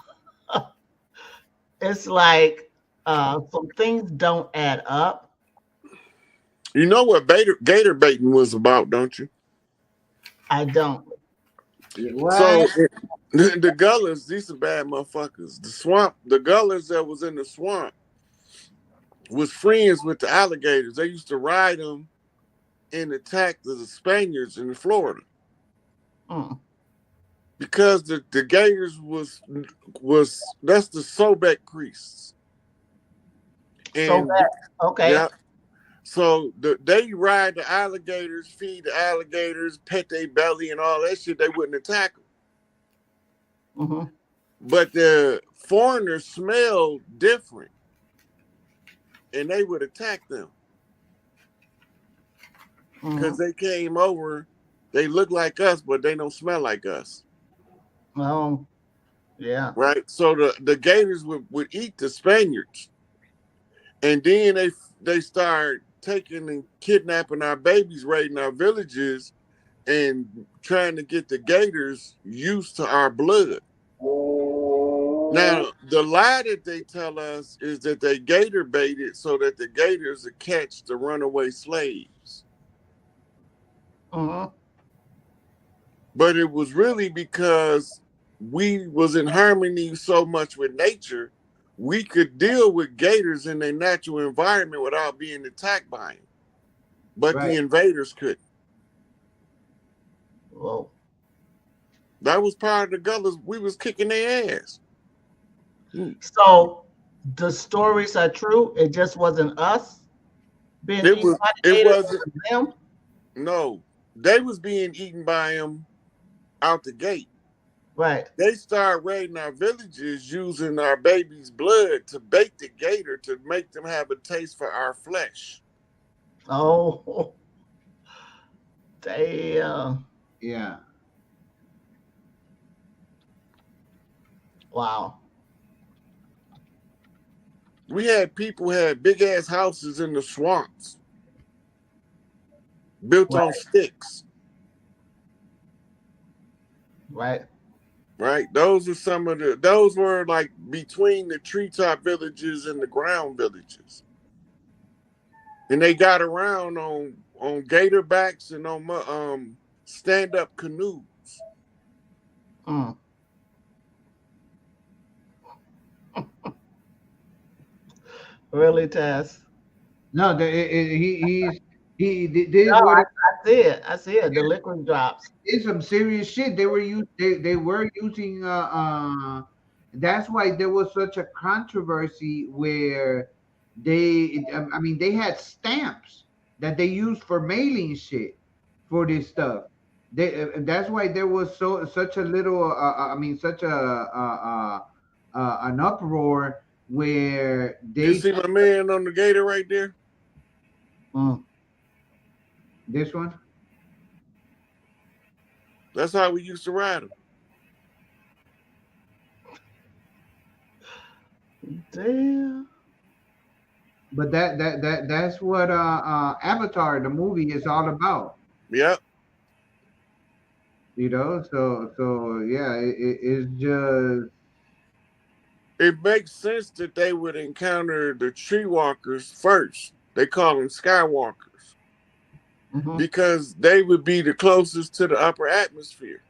it's like some things don't add up. You know what gator baiting was about, don't you? I don't. So What? the gullers, these are bad motherfuckers. The gullers that was in the swamp was friends with the alligators. They used to ride them and attack the Spaniards in Florida Mm. because the gators was that's the Sobek priests. So And bad. Okay. yeah, so they ride the alligators, feed the alligators, pet their belly and all that shit. They wouldn't attack them. Hmm. But the foreigners smelled different and they would attack them because Hmm. they came over. They look like us, but they don't smell like us. Oh, yeah. Right? So the gators would eat the Spaniards. And then they start taking and kidnapping our babies, raiding our villages, and trying to get the gators used to our blood. Now, the lie that they tell us is that they gator baited so that the gators would catch the runaway slaves. Hmm. But it was really because we was in harmony so much with nature, we could deal with gators in their natural environment without being attacked by them. But the Right. invaders couldn't. Whoa. That was part of the gullers. We was kicking their ass. Mm. So the stories are true. It just wasn't us being It eaten was. by the It gators. wasn't. It was them. No, they was being eaten by them out the gate. Right. They started raiding our villages using our baby's blood to bait the gator to make them have a taste for our flesh. Oh, damn. Yeah. Wow. We had people had big ass houses in the swamps built on Right. sticks. Right. Right, those are some of the. Those were like between the treetop villages and the ground villages, and they got around on gator backs and on stand up canoes. Mm. Really, Tess? No, this No, is what it I see it. I see it. The liquid drops. is, some serious shit. They were using that's why there was such a controversy where I mean they had stamps that they used for mailing shit for this stuff. That's why there was such a little I mean such a an uproar where You they see my man on the gator right there? Mm. this one. That's how we used to ride them. Damn. But that's what Avatar the movie is all about. Yep. You know, so yeah, it's just It makes sense that they would encounter the tree walkers first. They call them skywalkers Mm-hmm. because they would be the closest to the upper atmosphere.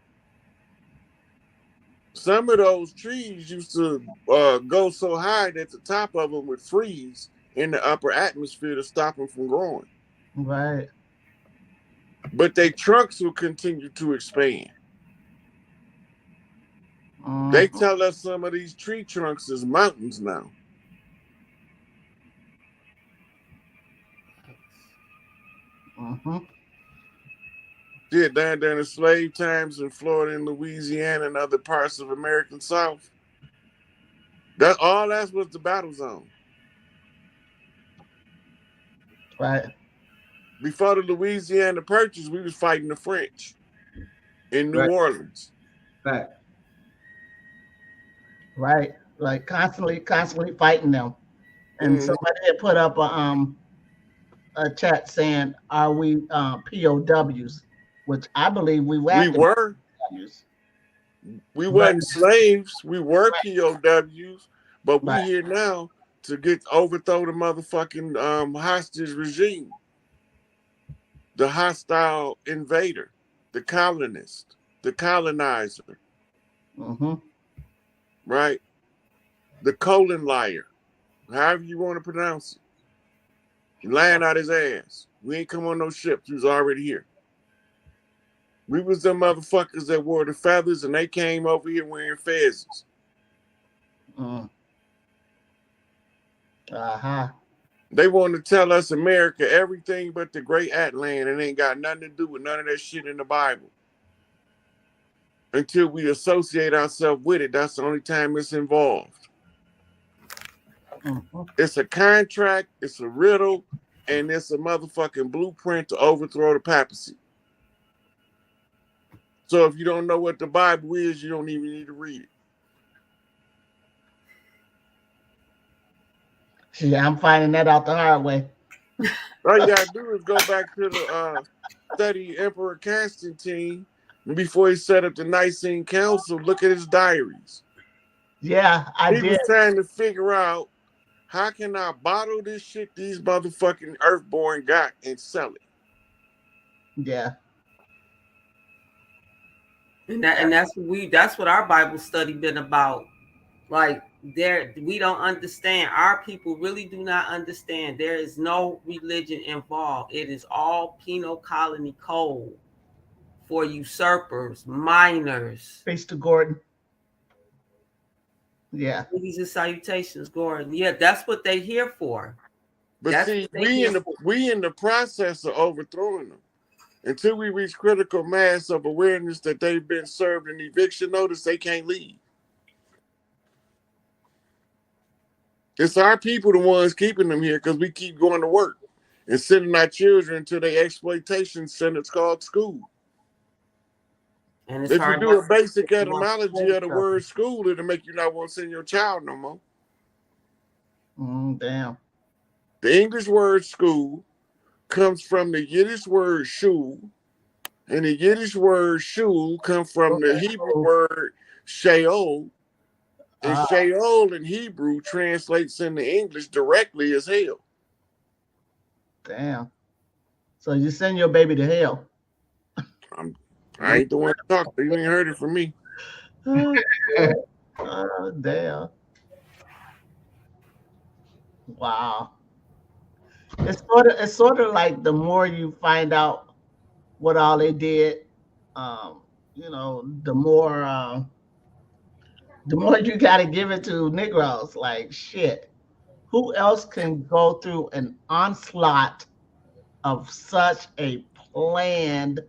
Some of those trees used to go so high that the top of them would freeze in the upper atmosphere to stop them from growing. Right. But their trunks will continue to expand. They Mm-hmm. tell us some of these tree trunks is mountains now. Mm-hmm. Yeah, down there in the slave times in Florida and Louisiana and other parts of American South. That was the battle zone. Right. Before the Louisiana Purchase, we was fighting the French in New right. Orleans. Fact. Right. Like constantly fighting them. And somebody had put up a chat saying, "Are we POWs?" Which I believe we were. We were. POWs. We wasn't slaves. We were Right. POWs, but we Right. here now to overthrow the motherfucking hostage regime, the hostile invader, the colonist, the colonizer, Mm-hmm. right? The colon liar, however you want to pronounce it. Lying out his ass. We ain't come on no ships. We was already here. We was them motherfuckers that wore the feathers and they came over here wearing fezzes. Mm. Uh-huh. They want to tell us America everything but the great Atlant and ain't got nothing to do with none of that shit in the Bible. Until we associate ourselves with it, that's the only time it's involved. Mm-hmm. It's a contract, it's a riddle, and it's a motherfucking blueprint to overthrow the papacy. So if you don't know what the Bible is, you don't even need to read it. See, I'm finding that out the hard way. All you gotta do is go back to the study Emperor Constantine before he set up the Nicene Council. Look at his diaries. Yeah, I He did. was trying to figure out how can I bottle this shit these motherfucking earthborn got and sell it. Yeah. And that's what our Bible study been about. Like we don't understand. Our people really do not understand. There is no religion involved. It is all penal colony code for usurpers, minors. Face to Gordon. Yeah. These are salutations, Gordon. Yeah, that's what they here for. But That's see, what they we in the process of overthrowing them. Until we reach critical mass of awareness that they've been served an eviction notice, they can't leave. It's our people the ones keeping them here because we keep going to work and sending our children to their exploitation centers called school. And it's If you hard do a enough basic to etymology of the stuff. word school, it'll make you not want to send your child no more. Damn. The English word school comes from the Yiddish word shul, and the Yiddish word shul comes from the Hebrew word sheol, and sheol in Hebrew translates into English directly as hell. Damn. So you send your baby to hell. I ain't the one to talk to. You ain't heard it from me. Damn. Wow. It's sort of like the more you find out what all they did, the more you got to give it to Negroes. Like shit, who else can go through an onslaught of such a planned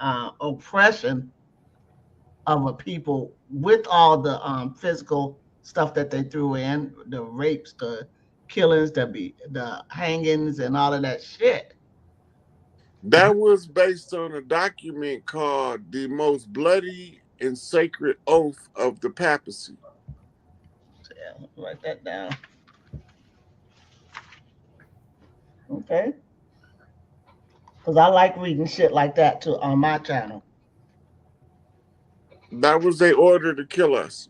oppression of a people with all the physical stuff that they threw in, the rapes, the killings, the hangings, and all of that shit. That was based on a document called The Most Bloody and Sacred Oath of the Papacy. Yeah, write that down. Okay. Because I like reading shit like that too on my channel. That was their order to kill us.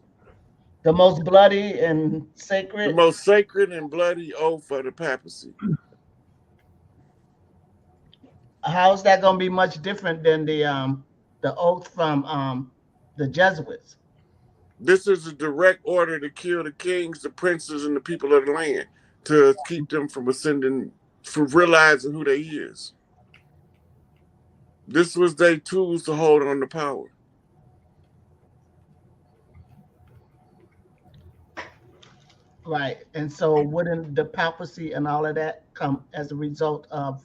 The most bloody and The sacred. most sacred and bloody oath of the papacy. How's that going to be much different than the oath from the Jesuits? This is a direct order to kill the kings, the princes, and the people of the land to keep them from ascending, from realizing who they is. This was their tools to hold on to power. Right. And so wouldn't the papacy and all of that come as a result of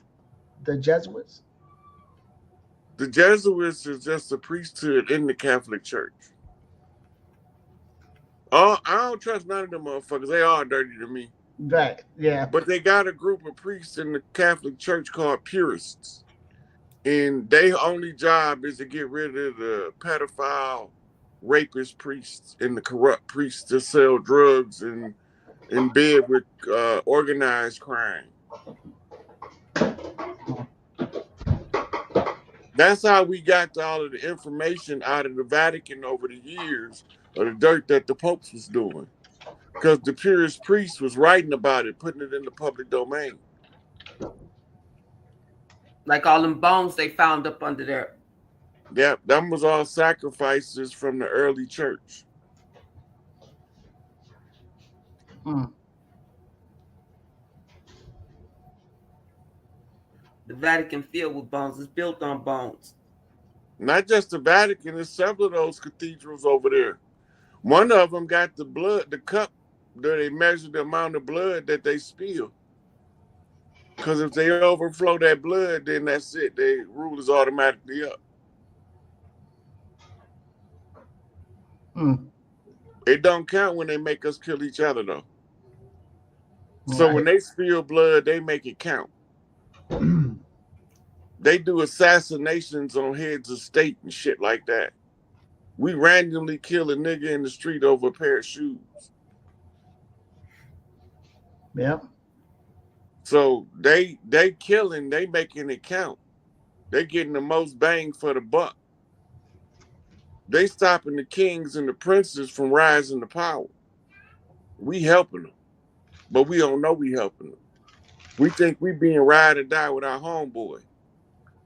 the Jesuits? The Jesuits is just a priesthood in the Catholic Church. Oh, I don't trust none of them motherfuckers. They all dirty to me. Right. Yeah. But they got a group of priests in the Catholic Church called purists. And their only job is to get rid of the pedophile, rapist priests and the corrupt priests that sell drugs and in bed with organized crime. That's how we got all of the information out of the Vatican over the years of the dirt that the popes was doing. Because the purist priest was writing about it, putting it in the public domain. Like all them bones they found up under there. Yeah, them was all sacrifices from the early church. Mm. The Vatican filled with bones. It's built on bones. Not just the Vatican, there's several of those cathedrals over there. One of them got the blood, the cup, that they measure the amount of blood that they spill. Because if they overflow that blood, then that's it. Their rule is automatically up. Mm. It don't count when they make us kill each other, though. So Right. when they spill blood, they make it count. They do assassinations on heads of state and shit like that. We randomly kill a nigga in the street over a pair of shoes. Yep. So they killing, they making it count. They getting the most bang for the buck. They stopping the kings and the princes from rising to power. We helping them, but we don't know we helping them. We think we being ride or die with our homeboy,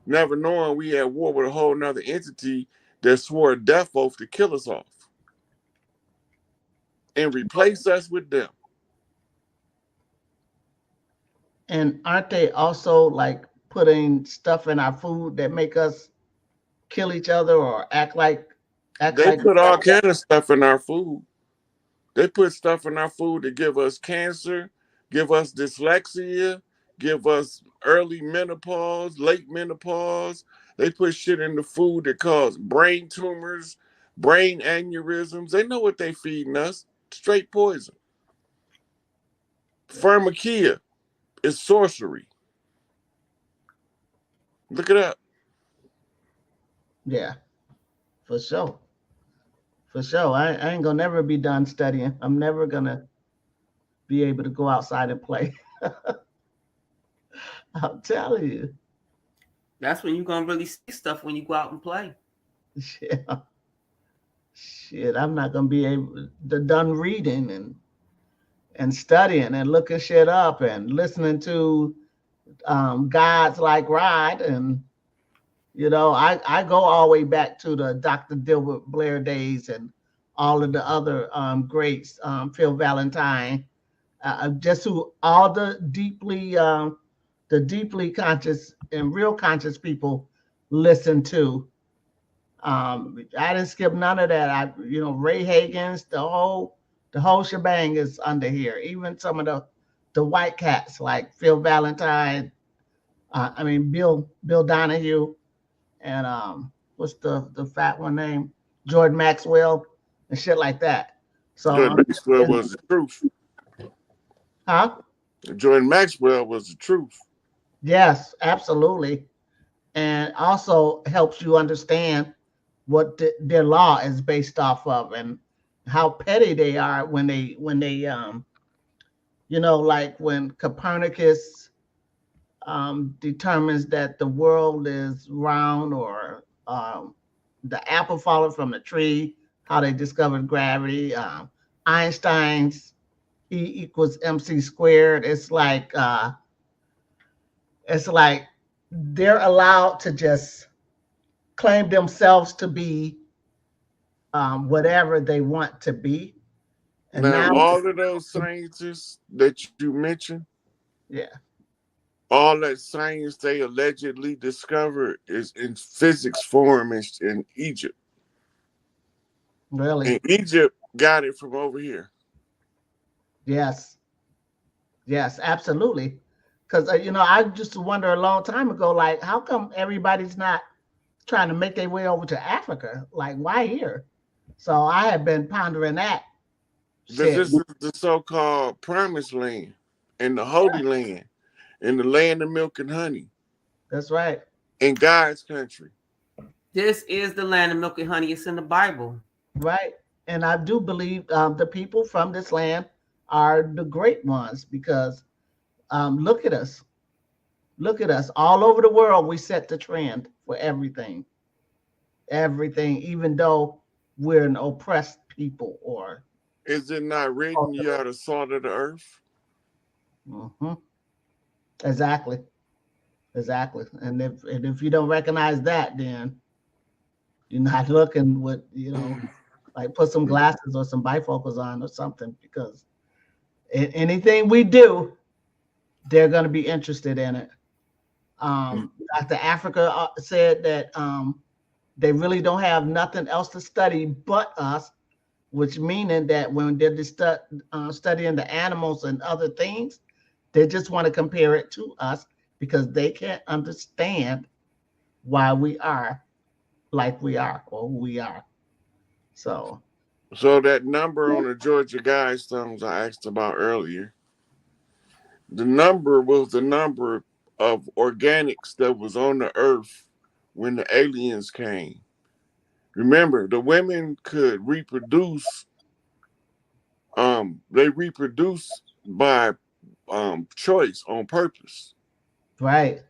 never knowing we at war with a whole nother entity that swore a death oath to kill us off and replace us with them. And aren't they also like putting stuff in our food that make us kill each other or act like They put all kind of stuff in our food. They put stuff in our food to give us cancer, give us dyslexia, give us early menopause, late menopause. They put shit in the food that cause brain tumors, brain aneurysms. They know what they feeding us. Straight poison. Pharmakia is sorcery. Look it up. Yeah, for sure. For sure. I ain't gonna never be done studying. I'm never gonna be able to go outside and play. I'm telling you. That's when you're gonna really see stuff when you go out and play. Yeah. Shit, I'm not gonna be able to done reading and studying and looking shit up and listening to guides like Rod. And you know, I go all the way back to the Dr. Dilbert Blair days and all of the other greats, Phil Valentine, just who all the deeply conscious and real conscious people listen to. I didn't skip none of that. Ray Hagen's, the whole shebang is under here. Even some of the white cats like Phil Valentine, Bill Donahue, and what's the fat one name? Jordan Maxwell and shit like that. So Jordan Maxwell was the truth. Huh? Jordan Maxwell was the truth. Yes, absolutely. and also helps you understand what their law is based off of, and how petty they are when they like when Copernicus determines that the world is round, or the apple falling from the tree, how they discovered gravity, Einstein's E equals MC squared. It's like they're allowed to just claim themselves to be whatever they want to be. And Now, now, all of those scientists that you mentioned, yeah, all that science they allegedly discovered is in physics form in Egypt. really, And Egypt got it from over here. yes, yes, absolutely. Because I just wonder a long time ago, like, how come everybody's not trying to make their way over to Africa? Like, why here? So I have been pondering that This shit. is the so-called promised land and the holy land and the land of milk and honey That's right. in God's country. This is the land of milk and honey. It's in the Bible. Right. And I do believe the people from this land are the great ones, because look at us. Look at us. All over the world, we set the trend for everything. Everything, even though we're an oppressed people, or. Is it not written you are the salt of the earth? Mm-hmm. Exactly. Exactly. And if you don't recognize that, then you're not looking with, like put some glasses or some bifocals on or something, because anything we do, they're going to be interested in it. Dr. Africa said that they really don't have nothing else to study but us, which meaning that when they're studying the animals and other things, they just want to compare it to us, because they can't understand why we are like we are, or who we are. So that number on the Georgia Guidestones I asked about earlier, the number was the number of organics that was on the earth when the aliens came. Remember, the women could reproduce. They reproduce by choice, on purpose. right.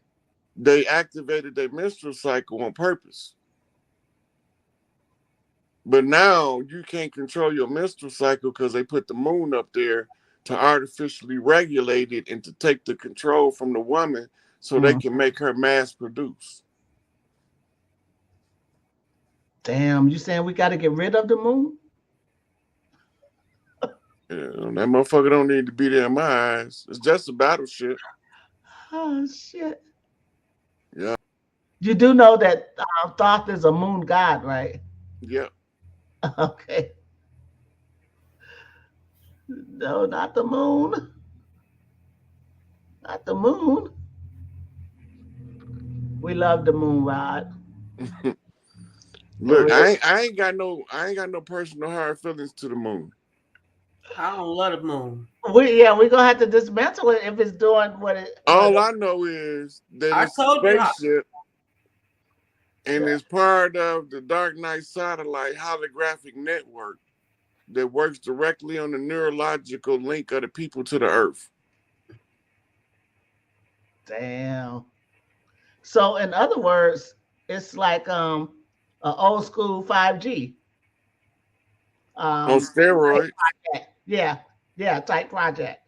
They activated their menstrual cycle on purpose. But now you can't control your menstrual cycle because they put the moon up there to artificially regulate it and to take the control from the woman so they can make her mass produce. Damn, you saying we got to get rid of the moon? That motherfucker don't need to be there in my eyes. It's just a battleship. Oh shit. Yeah. You do know that Thoth is a moon god, right? Yeah. Okay. No, not the moon. Not the moon. We love the moon, Rod. Look, I ain't got no personal hard feelings to the moon. I don't love the moon. We're gonna have to dismantle it if it's doing what it. All I know is that it's a spaceship and it's part of the Dark Knight satellite holographic network that works directly on the neurological link of the people to the earth. Damn. So in other words, it's like an old school 5G. On steroids. Yeah, type project.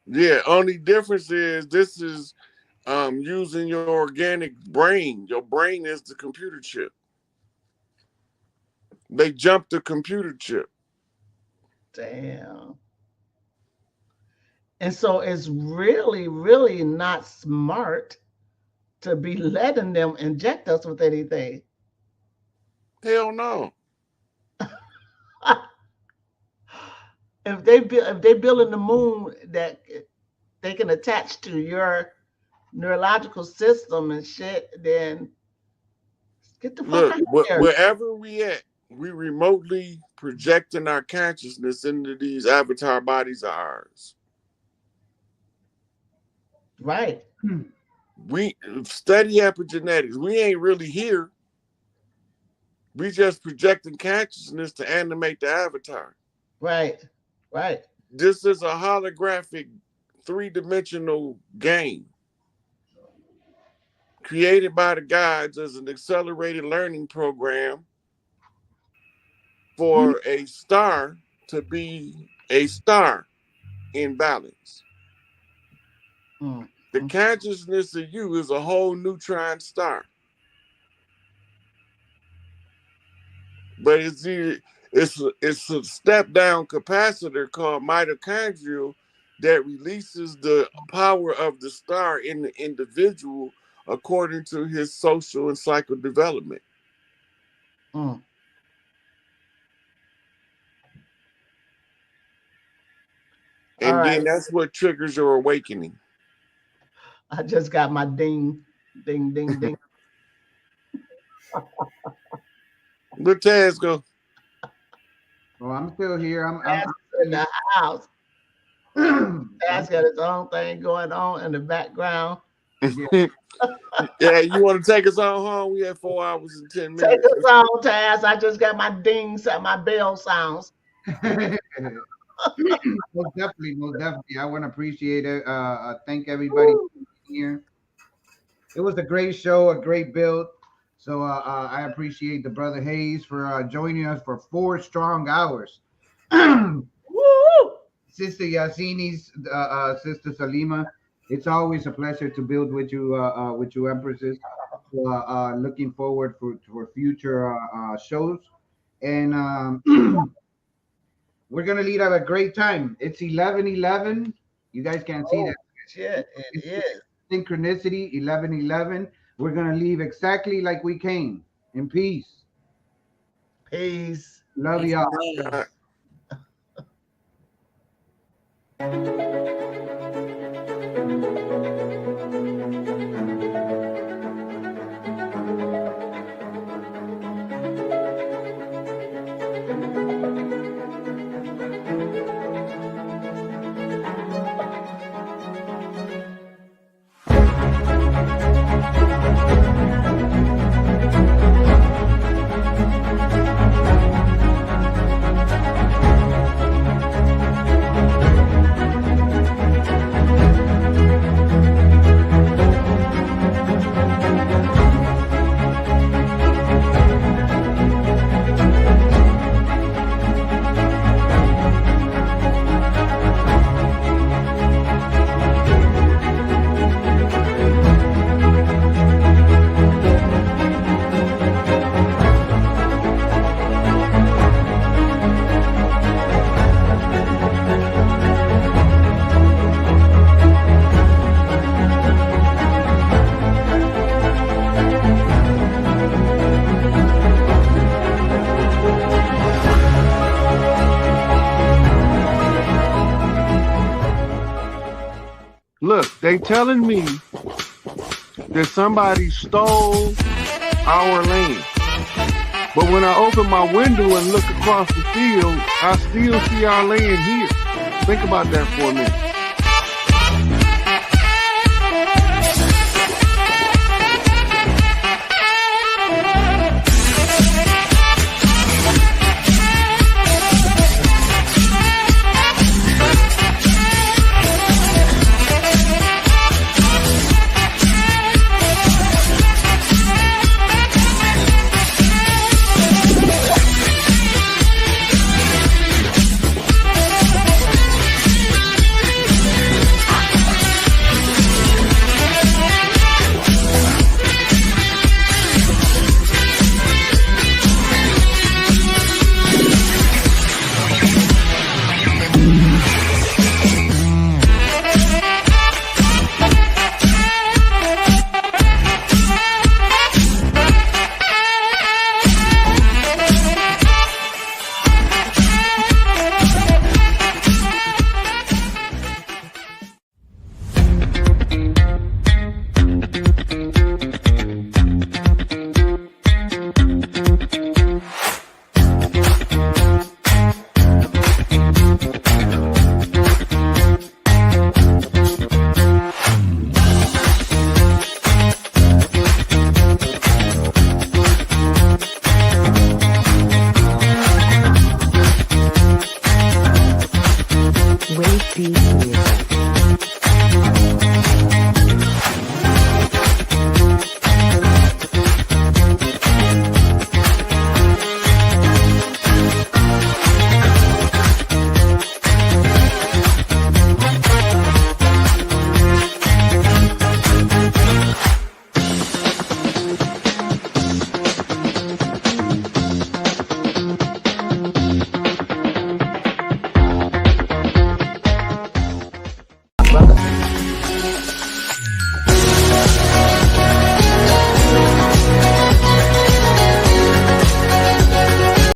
Yeah, only difference is this is using your organic brain. Your brain is the computer chip. They jumped the computer chip. Damn. And so it's really, really not smart to be letting them inject us with anything. Hell no. If they building the moon that they can attach to your neurological system and shit, then get the fuck out of here. Wherever we at, we remotely projecting our consciousness into these avatar bodies of ours. Right. We study epigenetics. We ain't really here. We just projecting consciousness to animate the avatar. Right. This is a holographic 3-dimensional game created by the gods as an accelerated learning program for a star to be a star in balance. The consciousness of you is a whole neutron star. But it's a step-down capacitor called mitochondrial that releases the power of the star in the individual according to his social and psycho development. Mm. And then that's what triggers your awakening. I just got my ding. Where Tazz go? Well, I'm still here. I'm in the house. Tazz got his own thing going on in the background. Yeah, you want to take us on home? We have 4 hours and 10 minutes. Take us on, Tazz. I just got my dings and my bell sounds. Most definitely. I want to appreciate it. Thank everybody for being here. It was a great show, a great build. So I appreciate the brother Hayes for joining us for 4 strong hours. Sister Yahsinni's sister Salima, it's always a pleasure to build with you, Empresses. Looking forward for future shows, and we're gonna lead have a great time. It's 11:11. You guys can't see that. Shit, it is synchronicity. 11:11. We're gonna leave exactly like we came, in peace. Peace. Love y'all. Look, they telling me that somebody stole our land. But when I open my window and look across the field, I still see our land here. Think about that for a minute.